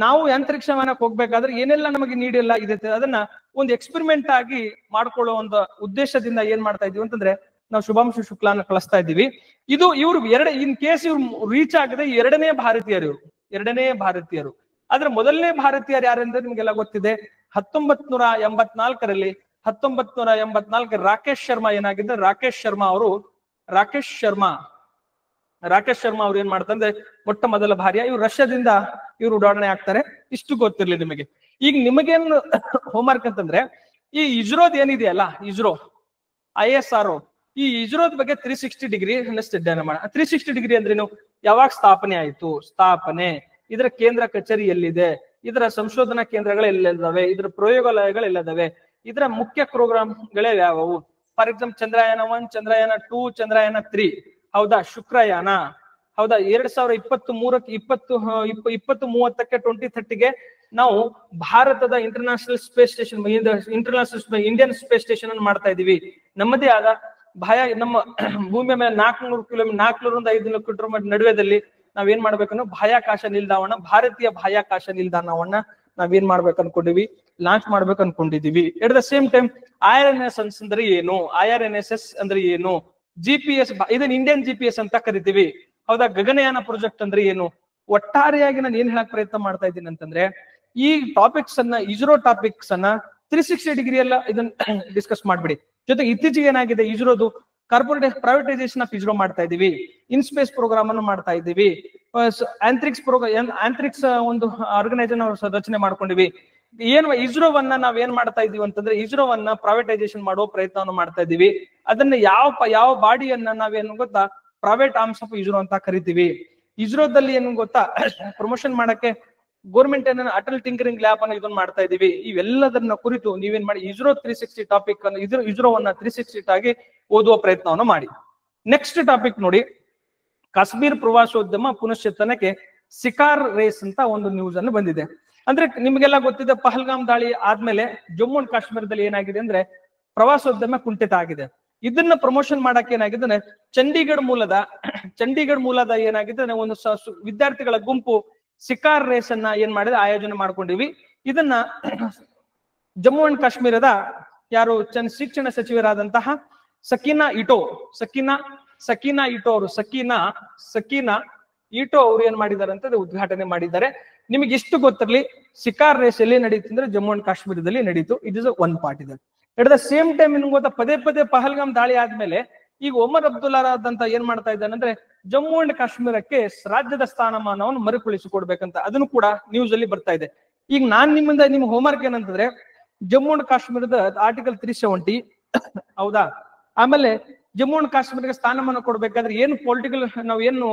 ನಾವು ಅಂತರಿಕ್ಷಯಾನಕ್ಕೆ ಹೋಗ್ಬೇಕಾದ್ರೆ ಏನೆಲ್ಲ ನಮಗೆ ನೀಡಿಲ್ಲ ಇದೆ, ಅದನ್ನ ಒಂದು ಎಕ್ಸ್ಪೆರಿಮೆಂಟ್ ಆಗಿ ಮಾಡ್ಕೊಳ್ಳೋ ಒಂದು ಉದ್ದೇಶದಿಂದ ಏನ್ ಮಾಡ್ತಾ ಇದೀವಿ ಅಂತಂದ್ರೆ ನಾವು ಶುಭಾಂಶು ಶುಕ್ಲಾನ ಕಳಿಸ್ತಾ ಇದ್ದೀವಿ. ಇವ್ರು ಇನ್ ಕೇಸ್ ಇವ್ರು ರೀಚ್ ಆಗದೆ ಎರಡನೇ ಭಾರತೀಯರು. ಆದ್ರೆ ಮೊದಲನೇ ಭಾರತೀಯರು ಯಾರೆಂದ್ರೆ ನಿಮ್ಗೆಲ್ಲ ಗೊತ್ತಿದೆ. 1984 ರಾಕೇಶ್ ಶರ್ಮಾ ಏನಾಗಿದ್ದ, ರಾಕೇಶ್ ಶರ್ಮಾ ಅವ್ರು ಏನ್ ಮಾಡ್ತಾರೆ, ಮೊಟ್ಟ ಮೊದಲ ಬಾರಿಯ ಇವ್ರು ರಷ್ಯಾದಿಂದ ಉಡಾವಣೆ ಆಗ್ತಾರೆ. ಇಷ್ಟು ಗೊತ್ತಿರ್ಲಿ ನಿಮಗೆ. ಈಗ ನಿಮಗೇನು ಹೋಮ್ವರ್ಕ್ ಅಂತಂದ್ರೆ, ಈ ಇಸ್ರೋದ್ ಏನಿದೆಯಲ್ಲ, ಇಸ್ರೋ ISRO, ಈ ಇಸ್ರೋದ್ ಬಗ್ಗೆ 360 ಡಿಗ್ರಿ ಅಧ್ಯಯನ ಮಾಡ. 360 ಡಿಗ್ರಿ ಅಂದ್ರೆ ಯಾವಾಗ ಸ್ಥಾಪನೆ ಆಯ್ತು, ಇದರ ಕೇಂದ್ರ ಕಚೇರಿ ಎಲ್ಲಿದೆ, ಇದರ ಸಂಶೋಧನಾ ಕೇಂದ್ರಗಳು ಎಲ್ಲಿದ್ದಾವೆ, ಇದರ ಪ್ರಯೋಗಾಲಯಗಳು ಎಲ್ಲದಾವೆ, ಇದರ ಮುಖ್ಯ ಪ್ರೋಗ್ರಾಮ್ಗಳೇ ಯಾವುವು. ಫಾರ್ ಎಕ್ಸಾಂಪಲ್ ಚಂದ್ರಯಾನ 1, ಚಂದ್ರಯಾನ 2, ಚಂದ್ರಯಾನ 3, ಹೌದಾ, ಶುಕ್ರಯಾನ, ಹೌದಾ, 2023ಕ್ಕೆ 2030ಕ್ಕೆ 2030ಗೆ ನಾವು ಭಾರತದ international space station, Indian space station ಅನ್ನು ಮಾಡ್ತಾ ಇದೀವಿ. ನಮ್ಮದೇ ಆದ ನಮ್ಮ ಭೂಮಿಯ ಮೇಲೆ 400ರಿಂದ 500 ಕಿಲೋಮೀಟರ್ ನಡುವೆದಲ್ಲಿ ನಾವೇನ್ ಮಾಡ್ಬೇಕನ್ನೋ ಭಾರತೀಯ ಬಾಹ್ಯಾಕಾಶ ನಿಲ್ದಾಣವನ್ನ ನಾವೇನ್ ಮಾಡ್ಬೇಕು ಅನ್ಕೊಂಡಿವಿ, ಲಾಂಚ್ ಮಾಡ್ಬೇಕು ಅನ್ಕೊಂಡಿದೀವಿ. At the same time IRNSS ಅಂದ್ರೆ ಏನು, IRNSS ಅಂದ್ರೆ ಏನು, GPS ಇದನ್ನ ಇಂಡಿಯನ್ GPS ಅಂತ ಕರಿತೀವಿ. ಹೌದಾ, ಗಗನಯಾನ ಪ್ರಾಜೆಕ್ಟ್ ಅಂದ್ರೆ ಏನು. ಒಟ್ಟಾರೆಯಾಗಿ ನಾನು ಏನ್ ಹೇಳಕ್ ಪ್ರಯತ್ನ ಮಾಡ್ತಾ ಇದ್ದೀನಿ ಅಂತಂದ್ರೆ, ಈ ಟಾಪಿಕ್ಸ್ ಅನ್ನ, ಇಸ್ರೋ ಟಾಪಿಕ್ಸ್ ಅನ್ನ 360 ಡಿಗ್ರಿ ಎಲ್ಲ ಇದನ್ನ ಡಿಸ್ಕಸ್ ಮಾಡ್ಬಿಡಿ. ಜೊತೆಗೆ ಇತ್ತೀಚೆಗೆ ಏನಾಗಿದೆ, ಇಸ್ರೋದು ಪ್ರೈವೇಟೈಸೇಷನ್ ಆಫ್ ಇಸ್ರೋ ಮಾಡ್ತಾ ಇದೀವಿ, ಇನ್ಸ್ಪೇಸ್ ಪ್ರೋಗ್ರಾಮ್ ಅನ್ನು ಮಾಡ್ತಾ ಇದ್ದೀವಿ, ಆಂತ್ರಿಕ್ಸ್ ಒಂದು ಆರ್ಗನೈಸೇಷನ್ ರಚನೆ ಮಾಡ್ಕೊಂಡಿವಿ. ಇಸ್ರೋವನ್ನ ನಾವೇನ್ ಮಾಡ್ತಾ ಇದೀವಿ ಅಂತಂದ್ರೆ, ಇಸ್ರೋವನ್ನ ಪ್ರೈವೇಟೈಸೇಷನ್ ಮಾಡೋ ಪ್ರಯತ್ನವನ್ನು ಮಾಡ್ತಾ ಇದೀವಿ. ಅದನ್ನ ಯಾವ ಬಾಡಿಯನ್ನ ನಾವೇನು ಗೊತ್ತಾ, ಪ್ರೈವೇಟ್ ಆರ್ಮ್ಸ್ ಆಫ್ ಇಸ್ರೋ ಅಂತ ಕರಿತೀವಿ. ಇಸ್ರೋದಲ್ಲಿ ಏನು ಗೊತ್ತಾ, ಪ್ರಮೋಷನ್ ಮಾಡಕ್ಕೆ ಗೌರ್ಮೆಂಟ್ ಏನ ಅಟಲ್ ಟಿಂಕರಿಂಗ್ ಲ್ಯಾಬ್ ಅನ್ನು ಇದನ್ನ ಮಾಡ್ತಾ ಇದೀವಿ. ಇವೆಲ್ಲದನ್ನ ಕುರಿತು ನೀವೇನ್ ಮಾಡಿ, ಇಸ್ರೋ 360 ಟಾಪಿಕ್ ಅನ್ನು, ಇಸ್ರೋವನ್ನ 360 ಆಗಿ ಓದುವ ಪ್ರಯತ್ನವನ್ನು ಮಾಡಿ. ನೆಕ್ಸ್ಟ್ ಟಾಪಿಕ್ ನೋಡಿ, ಕಾಶ್ಮೀರ್ ಪ್ರವಾಸೋದ್ಯಮ ಪುನಶ್ಚೇತನಕ್ಕೆ ಸಿಕಾರ್ ರೇಸ್ ಅಂತ ಒಂದು ನ್ಯೂಸ್ ಅನ್ನು ಬಂದಿದೆ. ಅಂದ್ರೆ ನಿಮ್ಗೆಲ್ಲ ಗೊತ್ತಿದೆ, ಪಹಲ್ಗಾಮ್ ದಾಳಿ ಆದ್ಮೇಲೆ ಜಮ್ಮು ಅಂಡ್ ಕಾಶ್ಮೀರದಲ್ಲಿ ಏನಾಗಿದೆ ಅಂದ್ರೆ ಪ್ರವಾಸೋದ್ಯಮ ಕುಂಠಿತ ಆಗಿದೆ. ಇದನ್ನ ಪ್ರಮೋಷನ್ ಮಾಡಕ್ಕೆ ಏನಾಗಿದೆ, ಚಂಡೀಗಢ ಮೂಲದ ಏನಾಗಿದೆ ಒಂದು ವಿದ್ಯಾರ್ಥಿಗಳ ಗುಂಪು ಶಿಕಾರ್ ರೇಸ್ ಅನ್ನ ಏನ್ ಮಾಡಿದ್ರೆ ಆಯೋಜನೆ ಮಾಡ್ಕೊಂಡಿವಿ. ಇದನ್ನ ಜಮ್ಮು ಅಂಡ್ ಕಾಶ್ಮೀರದ ಯಾರು ಶಿಕ್ಷಣ ಸಚಿವರಾದಂತಹ ಸಕೀನಾ ಇಟೋ ಅವರು ಏನ್ ಮಾಡಿದ್ದಾರೆ ಅಂತ ಉದ್ಘಾಟನೆ ಮಾಡಿದ್ದಾರೆ. ನಿಮಗೆ ಇಷ್ಟು ಗೊತ್ತಿರಲಿ, ಶಿಕಾರ್ ರೇಸ್ ಎಲ್ಲಿ ನಡೀತು ಅಂದ್ರೆ ಜಮ್ಮು ಅಂಡ್ ಕಾಶ್ಮೀರದಲ್ಲಿ ನಡೀತು. ಇಟ್ ಇಸ್ ಒನ್ ಪಾರ್ಟ್ ಇದೆ. ಎಟ್ ದ ಸೇಮ್ ಟೈಮ್ ನಿಮ್ಗೆ ಗೊತ್ತಾ, ಪದೇ ಪಹಲ್ಗಾಮ್ ದಾಳಿ ಆದ್ಮೇಲೆ ಈಗ ಒಮರ್ ಅಬ್ದುಲ್ಲಾದಂತ ಏನ್ ಮಾಡ್ತಾ ಇದ್ದಾನೆ ಅಂದ್ರೆ ಜಮ್ಮು ಅಂಡ್ ಕಾಶ್ಮೀರಕ್ಕೆ ರಾಜ್ಯದ ಸ್ಥಾನಮಾನವನ್ನು ಮರುಕಳಿಸಿಕೊಡ್ಬೇಕಂತ, ಅದನ್ನು ಕೂಡ ನ್ಯೂಸ್ ಅಲ್ಲಿ ಬರ್ತಾ ಇದೆ. ಈಗ ನಾನ್ ನಿಮ್ ಹೋಮ್ವರ್ಕ್ ಏನಂತಂದ್ರೆ, ಜಮ್ಮು ಅಂಡ್ ಕಾಶ್ಮೀರದ ಆರ್ಟಿಕಲ್ 370 ಹೌದಾ, ಆಮೇಲೆ ಜಮ್ಮು ಅಂಡ್ ಕಾಶ್ಮೀರಕ್ಕೆ ಸ್ಥಾನಮಾನ ಕೊಡ್ಬೇಕಾದ್ರೆ ಏನು ಪೊಲಿಟಿಕಲ್ ನಾವು ಏನು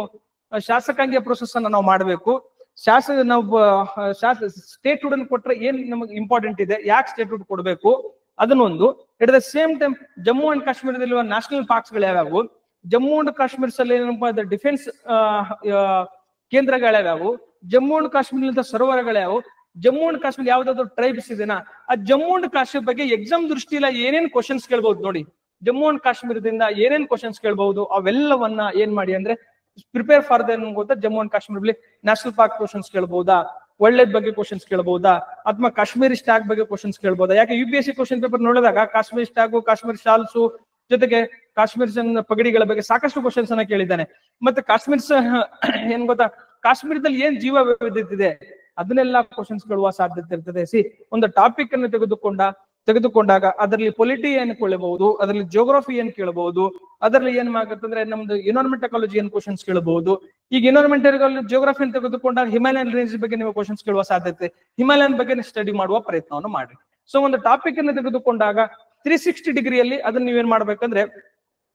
ಶಾಸಕಾಂಗ ಪ್ರೋಸೆಸ್ ಅನ್ನ ನಾವು ಮಾಡ್ಬೇಕು, ಸ್ಟೇಟ್ಹುಡ್ ಅನ್ನು ಕೊಟ್ರೆ ಏನ್ ನಮಗೆ ಇಂಪಾರ್ಟೆಂಟ್ ಇದೆ, ಯಾಕೆ ಸ್ಟೇಟ್ಹುಡ್ ಕೊಡ್ಬೇಕು ಅದನ್ನೊಂದು. At the same time Jammu and ಕಾಶ್ಮೀರದಲ್ಲಿರುವ ನ್ಯಾಷನಲ್ ಪಾರ್ಕ್ಸ್ ಗಳು ಯಾವ್ಯಾವು, ಜಮ್ಮು ಅಂಡ್ ಕಾಶ್ಮೀರದಲ್ಲಿ ಏನಪ್ಪಾ ಡಿಫೆನ್ಸ್ ಕೇಂದ್ರಗಳ್ಯಾವ್ಯಾವು, ಜಮ್ಮು ಅಂಡ್ ಕಾಶ್ಮೀರದಿಂದ ಸರೋವರಗಳ್ಯಾವು, ಜಮ್ಮು ಅಂಡ್ ಕಾಶ್ಮೀರ ಯಾವ್ದಾದ್ರು ಟ್ರೈಬ್ಸ್ ಇದೆನಾ, ಆ ಜಮ್ಮು ಅಂಡ್ ಕಾಶ್ಮೀರ ಬಗ್ಗೆ ಎಕ್ಸಾಮ್ ದೃಷ್ಟಿಲ್ಲ ಏನೇನ್ ಕ್ವಶನ್ಸ್ ಕೇಳ್ಬಹುದು ನೋಡಿ. ಜಮ್ಮು ಅಂಡ್ ಕಾಶ್ಮೀರದಿಂದ ಏನೇನ್ ಕ್ವಶನ್ಸ್ ಕೇಳ್ಬಹುದು ಅವೆಲ್ಲವನ್ನ ಏನ್ ಮಾಡಿ ಅಂದ್ರೆ ಪ್ರಿಪೇರ್ ಫಾರ್ ದ ಗೊತ್ತಾ. ಜಮ್ಮು ಅಂಡ್ ಕಾಶ್ಮೀರದಲ್ಲಿ ನ್ಯಾಷನಲ್ ಪಾರ್ಕ್ ಕ್ವಶನ್ಸ್ ಕೇಳ್ಬಹುದಾ, ಒಳ್ಳೇದ್ ಬಗ್ಗೆ ಕ್ವಶನ್ಸ್ ಕೇಳ್ಬಹುದಾ, ಅಥವಾ ಕಾಶ್ಮೀರಿ ಸ್ಟ್ಯಾಗ್ ಬಗ್ಗೆ ಕ್ವಶನ್ಸ್ ಕೇಳ್ಬಹುದಾ. ಯಾಕೆ UPSC ಕ್ವಶನ್ ಪೇಪರ್ ನೋಡಿದಾಗ ಕಾಶ್ಮೀರ್ ಸ್ಟ್ಯಾಗು, ಕಾಶ್ಮೀರ್ ಶಾಲ್ಸು ಜೊತೆಗೆ ಕಾಶ್ಮೀರ್ ಪಗಡಿಗಳ ಬಗ್ಗೆ ಸಾಕಷ್ಟು ಕ್ವಶನ್ಸ್ ಅನ್ನ ಕೇಳಿದ್ದಾನೆ. ಮತ್ತೆ ಕಾಶ್ಮೀರ್ ಏನ್ ಗೊತ್ತಾ, ಕಾಶ್ಮೀರದಲ್ಲಿ ಏನ್ ಜೀವ ವೈವಿಧ್ಯತೆ ಇದೆ ಅದನ್ನೆಲ್ಲ ಕ್ವಶನ್ಸ್ ಕೇಳುವ ಸಾಧ್ಯತೆ ಇರ್ತದೆ. ಒಂದು ಟಾಪಿಕ್ ಅನ್ನು ತೆಗೆದುಕೊಂಡಾಗ ಅದರಲ್ಲಿ ಪೊಲಿಟಿ ಏನ್ ಕೇಳಬಹುದು, ಅದರಲ್ಲಿ ಜಿಯೋಗ್ರಫಿ ಏನ್ ಕೇಳಬಹುದು, ಅದರಲ್ಲಿ ಏನ್ ಆಗುತ್ತಂದ್ರೆ ನಮ್ದು ಎನ್ವೈರನ್ಮೆಂಟ್ ಎಕಾಲಜಿ ಏನ್ ಕ್ವಶನ್ಸ್ ಕೇಳಬಹುದು. ಈಗ ಎನ್ವೈರನ್ಮೆಂಟ್ ಜಿಯೋಗ್ರಫಿ ತೆಗೆದುಕೊಂಡಾಗ ಹಿಮಾಲಯನ್ ರೇಂಜ್ ಬಗ್ಗೆ ನೀವು ಕ್ವಶನ್ಸ್ ಕೇಳುವ ಸಾಧ್ಯತೆ, ಹಿಮಾಲಯನ್ ಬಗ್ಗೆ ಸ್ಟಡಿ ಮಾಡುವ ಪ್ರಯತ್ನವನ್ನು ಮಾಡಿ. ಸೊ ಒಂದು ಟಾಪಿಕ್ ಅನ್ನು ತೆಗೆದುಕೊಂಡಾಗ 360 ಡಿಗ್ರಿಯಲ್ಲಿ ಅದನ್ನ ನೀವೇನ್ ಮಾಡ್ಬೇಕಂದ್ರೆ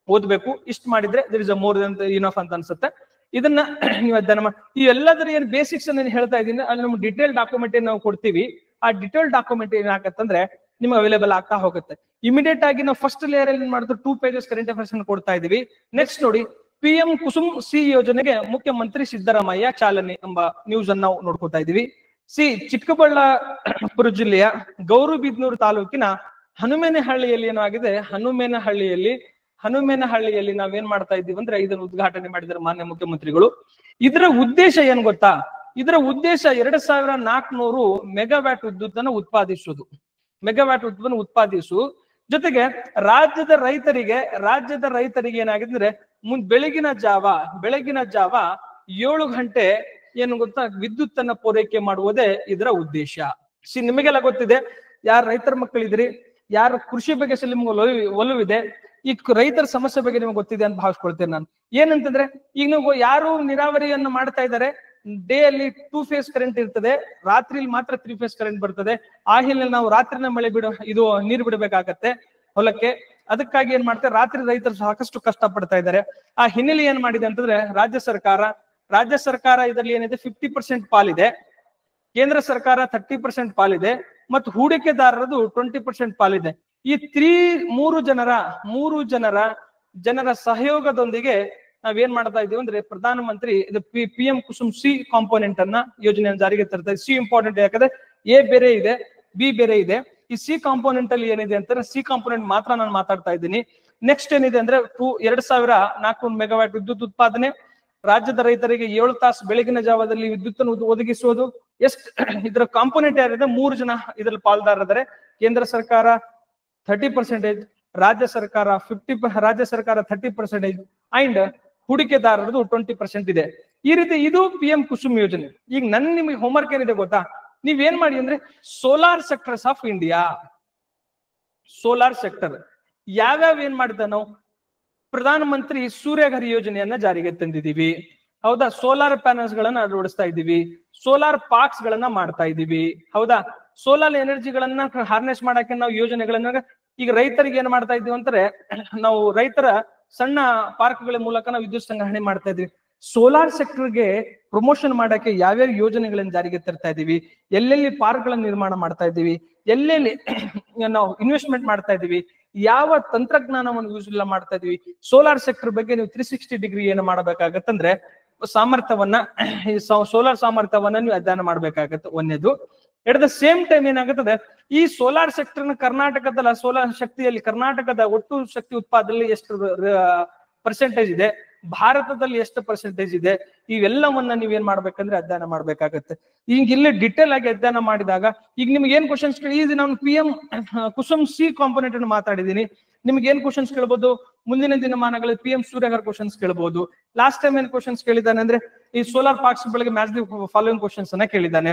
ಓದ್ಬೇಕು. ಇಷ್ಟ ಮಾಡಿದ್ರೆ there is a more than enough ಅಂತ ಅನ್ಸುತ್ತೆ. ಇದನ್ನ ನೀವು ಅಧ್ಯಯನ ಮಾಡಿ. ಈ ಎಲ್ಲದರ ಏನ್ ಬೇಸಿಕ್ಸ್ ಅನ್ನ ಹೇಳ್ತಾ ಇದ್ದೀನಿ, ಅಲ್ಲಿ ನಮ್ಗೆ ಡಿಟೇಲ್ ಡಾಕ್ಯುಮೆಂಟ್ ಏನ್ ನಾವು ಕೊಡ್ತೀವಿ, ಆ ಡಿಟೇಲ್ ಡಾಕ್ಯುಮೆಂಟ್ ಏನಾಗತ್ತಂದ್ರೆ ನಿಮ್ಗೆ ಅವೈಲೇಬಲ್ ಆಗ್ತಾ ಹೋಗುತ್ತೆ. ಇಮಿಡಿಯೇಟ್ ಆಗಿ ನಾವು ಫಸ್ಟ್ ಲೇಯರ್ ಅಲ್ಲಿ ಮಾಡಿದ್ರೆ 2 pages ಕರೆಂಟ್ ಅಫೇರ್ಸ್ ಅನ್ನು ಕೊಡ್ತಾ ಇದೀವಿ. ನೆಕ್ಸ್ಟ್ ನೋಡಿ, PM ಕುಸುಮ್ ಸಿ ಯೋಜನೆಗೆ ಮುಖ್ಯಮಂತ್ರಿ ಸಿದ್ದರಾಮಯ್ಯ ಚಾಲನೆ ಎಂಬ ನ್ಯೂಸ್ ಅನ್ನು ನಾವು ನೋಡ್ಕೊತಾ ಇದೀವಿ. ಚಿಕ್ಕಬಳ್ಳಾಪುರ ಜಿಲ್ಲೆಯ ಗೌರಿಬಿದನೂರು ತಾಲೂಕಿನ ಹನುಮೇನಹಳ್ಳಿಯಲ್ಲಿ ಏನಾಗಿದೆ, ಹನುಮೇನಹಳ್ಳಿಯಲ್ಲಿ ನಾವೇನ್ ಮಾಡ್ತಾ ಇದ್ದೀವಿ ಅಂದ್ರೆ ಇದನ್ನು ಉದ್ಘಾಟನೆ ಮಾಡಿದ್ದಾರೆ ಮಾನ್ಯ ಮುಖ್ಯಮಂತ್ರಿಗಳು. ಇದರ ಉದ್ದೇಶ ಏನ್ ಗೊತ್ತಾ, ಇದರ ಉದ್ದೇಶ 2400 ಮೆಗಾವ್ಯಾಟ್ ವಿದ್ಯುತ್ ಉತ್ಪಾದಿಸುವುದು, ಜೊತೆಗೆ ರಾಜ್ಯದ ರೈತರಿಗೆ ಏನಾಗಿದ್ರೆ ಬೆಳಗಿನ ಜಾವ 7 ಗಂಟೆ ಏನು ಗೊತ್ತಾ ವಿದ್ಯುತ್ ಅನ್ನ ಪೂರೈಕೆ ಮಾಡುವುದೇ ಇದರ ಉದ್ದೇಶ. ನಿಮಗೆಲ್ಲ ಗೊತ್ತಿದೆ, ಯಾರು ರೈತರ ಮಕ್ಕಳಿದ್ರಿ, ಯಾರು ಕೃಷಿ ಬಗ್ಗೆ ನಿಮ್ಗೆ ಒಲವಿದೆ, ಈ ರೈತರ ಸಮಸ್ಯೆ ಬಗ್ಗೆ ನಿಮ್ಗೆ ಗೊತ್ತಿದೆ ಅಂತ ಭಾವಿಸ್ಕೊಳ್ತೇನೆ ನಾನು. ಏನಂತಂದ್ರೆ ಈಗ ನೀವು ಯಾರು ನೀರಾವರಿಯನ್ನು ಮಾಡ್ತಾ ಇದ್ದಾರೆ, ಡೇ ಅಲ್ಲಿ 2 phase ಕರೆಂಟ್ ಇರ್ತದೆ, ರಾತ್ರಿಲಿ ಮಾತ್ರ 3 phase ಕರೆಂಟ್ ಬರ್ತದೆ. ಆ ಹಿನ್ನೆಲೆ ನಾವು ರಾತ್ರಿನ ನೀರು ಬಿಡಬೇಕಾಗತ್ತೆ ಹೊಲಕ್ಕೆ. ಅದಕ್ಕಾಗಿ ಏನ್ ಮಾಡ್ತಾರೆ, ರಾತ್ರಿ ರೈತರು ಸಾಕಷ್ಟು ಕಷ್ಟ ಪಡ್ತಾ ಇದ್ದಾರೆ. ಆ ಹಿನ್ನೆಲೆ ಏನ್ ಮಾಡಿದೆ ಅಂತಂದ್ರೆ ರಾಜ್ಯ ಸರ್ಕಾರ ಇದರಲ್ಲಿ ಏನಿದೆ 50% ಪಾಲಿದೆ, ಕೇಂದ್ರ ಸರ್ಕಾರ 30% ಪಾಲಿದೆ, ಮತ್ತು ಹೂಡಿಕೆದಾರರದು 20% ಪಾಲಿದೆ. ಈ ಮೂರು ಜನರ ಸಹಯೋಗದೊಂದಿಗೆ ನಾವೇನ್ ಮಾಡ್ತಾ ಇದೀವಿ ಅಂದ್ರೆ ಪ್ರಧಾನಮಂತ್ರಿ ಇದು PM ಕುಸುಮ್ ಸಿ ಕಾಂಪೋನೆಂಟ್ ಅನ್ನ ಯೋಜನೆಯನ್ನು ಜಾರಿಗೆ ತರ್ತಾ ಇದೆ. ಸಿ ಇಂಪಾರ್ಟೆಂಟ್, ಯಾಕಂದ್ರೆ A ಬೇರೆ ಇದೆ, B ಬೇರೆ ಇದೆ. ಈ ಸಿ ಕಾಂಪೋನೆಂಟ್ ಅಲ್ಲಿ ಏನಿದೆ ಅಂತಂದ್ರೆ ಸಿ ಕಾಂಪೋನೆಂಟ್ ಮಾತ್ರ ನಾನು ಮಾತಾಡ್ತಾ ಇದ್ದೀನಿ. ನೆಕ್ಸ್ಟ್ ಏನಿದೆ ಅಂದ್ರೆ 2400 ಮೆಗಾವ್ಯಾಟ್ ವಿದ್ಯುತ್ ಉತ್ಪಾದನೆ, ರಾಜ್ಯದ ರೈತರಿಗೆ 7 ತಾಸು ಬೆಳಗಿನ ಜಾವದಲ್ಲಿ ವಿದ್ಯುತ್ ಅನ್ನು ಒದಗಿಸುವುದು. ಇದರ ಕಾಂಪೋನೆಂಟ್ ಯಾರಿದೆ, 3 ಜನ ಇದರಲ್ಲಿ ಪಾಲ್ದಾರರಿದ್ದಾರೆ. ಕೇಂದ್ರ ಸರ್ಕಾರ 30%, ರಾಜ್ಯ ಸರ್ಕಾರ 30% ಅಂಡ್ ಹೂಡಿಕೆದಾರರದು 20% ಇದೆ. ಈ ರೀತಿ ಇದು PM ಕುಸುಮ್ ಯೋಜನೆ. ಈಗ ನಿಮಗೆ ಹೋಮ್ವರ್ಕ್ ಏನಿದೆ ಗೊತ್ತಾ, ನೀವೇನ್ ಮಾಡಿ ಅಂದ್ರೆ solar sectors of India, solar sector ಯಾವ್ಯಾವ ಏನ್ ಮಾಡಿದ ನಾವು ಪ್ರಧಾನಮಂತ್ರಿ ಸೂರ್ಯಘರ್ ಯೋಜನೆಯನ್ನ ಜಾರಿಗೆ ತಂದಿದೀವಿ, ಹೌದಾ. ಸೋಲಾರ್ ಪ್ಯಾನಲ್ಸ್ ಗಳನ್ನ ಅಳವಡಿಸ್ತಾ ಇದ್ದೀವಿ, ಸೋಲಾರ್ ಪಾರ್ಕ್ಸ್ ಗಳನ್ನ ಮಾಡ್ತಾ ಇದೀವಿ, ಹೌದಾ. ಸೋಲಾರ್ ಎನರ್ಜಿಗಳನ್ನ ಹಾರ್ನೆಸ್ ಮಾಡಕ್ಕೆ ನಾವು ಯೋಜನೆಗಳನ್ನ ಈಗ ರೈತರಿಗೆ ಏನ್ ಮಾಡ್ತಾ ಇದೀವಿ ಅಂದ್ರೆ ನಾವು ರೈತರ ಸಣ್ಣ ಪಾರ್ಕ್ಗಳ ಮೂಲಕ ನಾವು ವಿದ್ಯುತ್ ಸಂಗ್ರಹಣೆ ಮಾಡ್ತಾ ಇದೀವಿ. ಸೋಲಾರ್ ಸೆಕ್ಟರ್ಗೆ ಪ್ರಮೋಷನ್ ಮಾಡಕ್ಕೆ ಯಾವ್ಯಾವ ಯೋಜನೆಗಳನ್ನ ಜಾರಿಗೆ ತರ್ತಾ ಇದೀವಿ, ಎಲ್ಲೆಲ್ಲಿ ಪಾರ್ಕ್ ಗಳನ್ನ ನಿರ್ಮಾಣ ಮಾಡ್ತಾ ಇದೀವಿ, ಎಲ್ಲೆಲ್ಲಿ ನಾವು ಇನ್ವೆಸ್ಟ್ಮೆಂಟ್ ಮಾಡ್ತಾ ಇದೀವಿ, ಯಾವ ತಂತ್ರಜ್ಞಾನವನ್ನು ಯೂಸ್ ಎಲ್ಲ ಮಾಡ್ತಾ ಇದೀವಿ. ಸೋಲಾರ್ ಸೆಕ್ಟರ್ ಬಗ್ಗೆ ನೀವು 360 ಡಿಗ್ರಿ ಏನು ಮಾಡಬೇಕಾಗತ್ತಂದ್ರೆ ಸೋಲಾರ್ ಸಾಮರ್ಥ್ಯವನ್ನ ನೀವು ಅಧ್ಯಯನ ಮಾಡ್ಬೇಕಾಗತ್ತೆ. ಒಂದೇದು. ಎಟ್ ದ ಸೇಮ್ ಟೈಮ್ ಏನಾಗುತ್ತದೆ, ಈ ಸೋಲಾರ್ ಸೆಕ್ಟರ್ ಕರ್ನಾಟಕದ ಸೋಲಾರ್ ಶಕ್ತಿಯಲ್ಲಿ ಕರ್ನಾಟಕದ ಒಟ್ಟು ಶಕ್ತಿ ಉತ್ಪಾದನೆಯಲ್ಲಿ ಎಷ್ಟು ಪರ್ಸೆಂಟೇಜ್ ಇದೆ, ಭಾರತದಲ್ಲಿ ಎಷ್ಟು ಪರ್ಸೆಂಟೇಜ್ ಇದೆ, ಇವೆಲ್ಲವನ್ನ ನೀವೇನ್ ಮಾಡ್ಬೇಕಂದ್ರೆ ಅಧ್ಯಯನ ಮಾಡ್ಬೇಕಾಗತ್ತೆ. ಈಗ ಇಲ್ಲಿ ಡಿಟೇಲ್ ಆಗಿ ಅಧ್ಯಯನ ಮಾಡಿದಾಗ ಈಗ ನಿಮ್ಗೆ ಏನ್ ಕ್ವಶನ್ಸ್ ಈಗ ನಾನು PM ಕುಸುಮ್ C ಕಾಂಪೋನೆಂಟ್ ಅನ್ನು ಮಾತಾಡಿದೀನಿ. ನಿಮ್ಗೆ ಏನ್ ಕ್ವಶನ್ಸ್ ಕೇಳ್ಬೋದು, ಮುಂದಿನ ದಿನಮಾನಗಳಲ್ಲಿ PM ಸೂರ್ಯಗರ್ ಕ್ವಶನ್ಸ್ ಕೇಳ್ಬೋದು. ಲಾಸ್ಟ್ ಟೈಮ್ ಏನ್ ಕ್ವಶನ್ಸ್ ಕೇಳಿದ್ದಾನೆ ಅಂದ್ರೆ ಈ ಸೋಲಾರ್ ಪಾರ್ಕ್ಸ್ ಬಗ್ಗೆ ಮ್ಯಾಚ್ ದಿ ಫಾಲೋಯಿಂಗ್ ಕ್ವಶನ್ಸ್ ಅನ್ನ ಕೇಳಿದ್ದಾನೆ.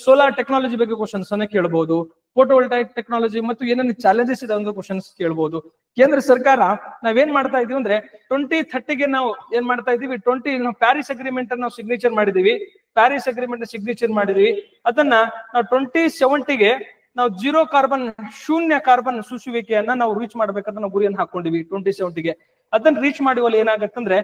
ಸೋಲಾರ್ ಟೆಕ್ನಾಲಜಿ ಬಗ್ಗೆ ಕ್ವಶನ್ಸ್ ಅನ್ನ ಕೇಳಬಹುದು. ಫೋಟೋವೋಲ್ಟೈಕ್ ಟೆಕ್ನಾಲಜಿ ಮತ್ತು ಏನೇನು ಚಾಲೆಂಜಸ್ ಇದೆ ಒಂದು ಕ್ವಶನ್ಸ್ ಕೇಳಬಹುದು. ಕೇಂದ್ರ ಸರ್ಕಾರ ನಾವೇನ್ ಮಾಡ್ತಾ ಇದೀವಿ ಅಂದ್ರೆ 2030ಗೆ ನಾವು ಏನ್ ಮಾಡ್ತಾ ಇದೀವಿ, ನಾವು ಪ್ಯಾರಿಸ್ ಅಗ್ರಿಮೆಂಟ್ ಅನ್ನು ನಾವು ಸಿಗ್ನೇಚರ್ ಮಾಡಿದೀವಿ. ಪ್ಯಾರಿಸ್ ಅಗ್ರಿಮೆಂಟ್ ಸಿಗ್ನೇಚರ್ ಮಾಡಿದೀವಿ. ಅದನ್ನ ನಾವು 2070ಗೆ ನಾವು ಜೀರೋ ಕಾರ್ಬನ್, ಶೂನ್ಯ ಕಾರ್ಬನ್ ಸೂಸುವಿಕೆಯನ್ನ ನಾವು ರೀಚ್ ಮಾಡ್ಬೇಕಂತ ನಾವು ಗುರಿಯನ್ನು ಹಾಕೊಂಡಿವಿ 2070ಗೆ. ಅದನ್ನ ರೀಚ್ ಮಾಡುವಲ್ಲಿ ಏನಾಗತ್ತಂದ್ರೆ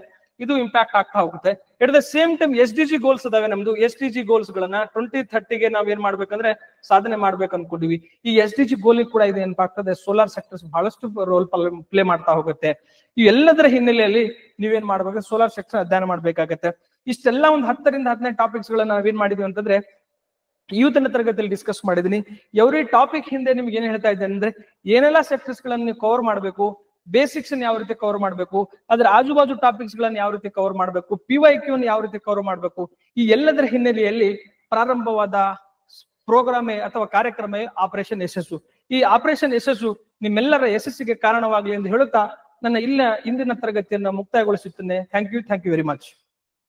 ಇದು ಇಂಪ್ಯಾಕ್ಟ್ ಆಗ್ತಾ ಹೋಗುತ್ತೆ. ಎಟ್ the same time SDG goals ಅದಾವೆ ನಮ್ದು. SDG ಗೋಲ್ಸ್ ಗಳನ್ನ 2030ಗೆ ನಾವ್ ಏನ್ ಮಾಡ್ಬೇಕಂದ್ರೆ ಸಾಧನೆ ಮಾಡ್ಬೇಕು ಅನ್ಕೊಂಡಿವಿ. ಈ SDG ಗೋಲ್ ಕೂಡ ಇದು ಏನಪ್ಪಾ ಆಗ್ತದೆ, ಸೋಲಾರ್ ಸೆಕ್ಟರ್ಸ್ ಬಹಳಷ್ಟು ರೋಲ್ ಪ್ಲೇ ಮಾಡ್ತಾ ಹೋಗುತ್ತೆ. ಈ ಎಲ್ಲದರ ಹಿನ್ನೆಲೆಯಲ್ಲಿ ನೀವೇನ್ ಮಾಡ್ಬೇಕು, ಸೋಲಾರ್ ಸೆಕ್ಟರ್ ಅಧ್ಯಯನ ಮಾಡ್ಬೇಕಾಗತ್ತೆ. ಇಷ್ಟೆಲ್ಲ ಒಂದು 10 ರಿಂದ 15 ಟಾಪಿಕ್ಸ್ ಗಳನ್ನ ನಾವೇನ್ ಮಾಡಿದೀವಿ ಅಂತಂದ್ರೆ ಇವತ್ತಿನ ತರಗತಿಯಲ್ಲಿ ಡಿಸ್ಕಸ್ ಮಾಡಿದೀನಿ. ಎವ್ರಿ ಟಾಪಿಕ್ ಹಿಂದೆ ನಿಮ್ಗೆ ಏನ್ ಹೇಳ್ತಾ ಇದ್ದೇನೆ ಅಂದ್ರೆ ಏನೆಲ್ಲ ಸೆಕ್ಟರ್ಸ್ ಗಳನ್ನ ನೀವು ಕವರ್ ಮಾಡ್ಬೇಕು, ಬೇಸಿಕ್ಸ್ ಯಾವ ರೀತಿ ಕವರ್ ಮಾಡ್ಬೇಕು, ಅದ್ರ ಆಜುಬಾಜು ಟಾಪಿಕ್ಸ್ ಗಳನ್ನ ಯಾವ ರೀತಿ ಕವರ್ ಮಾಡ್ಬೇಕು, PYQ ಯಾವ ರೀತಿ ಕವರ್ ಮಾಡ್ಬೇಕು, ಈ ಎಲ್ಲದರ ಹಿನ್ನೆಲೆಯಲ್ಲಿ ಪ್ರಾರಂಭವಾದ ಪ್ರೋಗ್ರಾಮೇ ಅಥವಾ ಕಾರ್ಯಕ್ರಮ ಆಪರೇಷನ್ ಯಶಸ್ಸು. ಈ ಆಪರೇಷನ್ ಯಶಸ್ಸು ನಿಮ್ಮೆಲ್ಲರ ಯಶಸ್ಸಿಗೆ ಕಾರಣವಾಗಲಿ ಎಂದು ಹೇಳುತ್ತಾ ನನ್ನ ಇಂದಿನ ತರಗತಿಯನ್ನ ಮುಕ್ತಾಯಗೊಳಿಸುತ್ತೇನೆ. Thank you very much.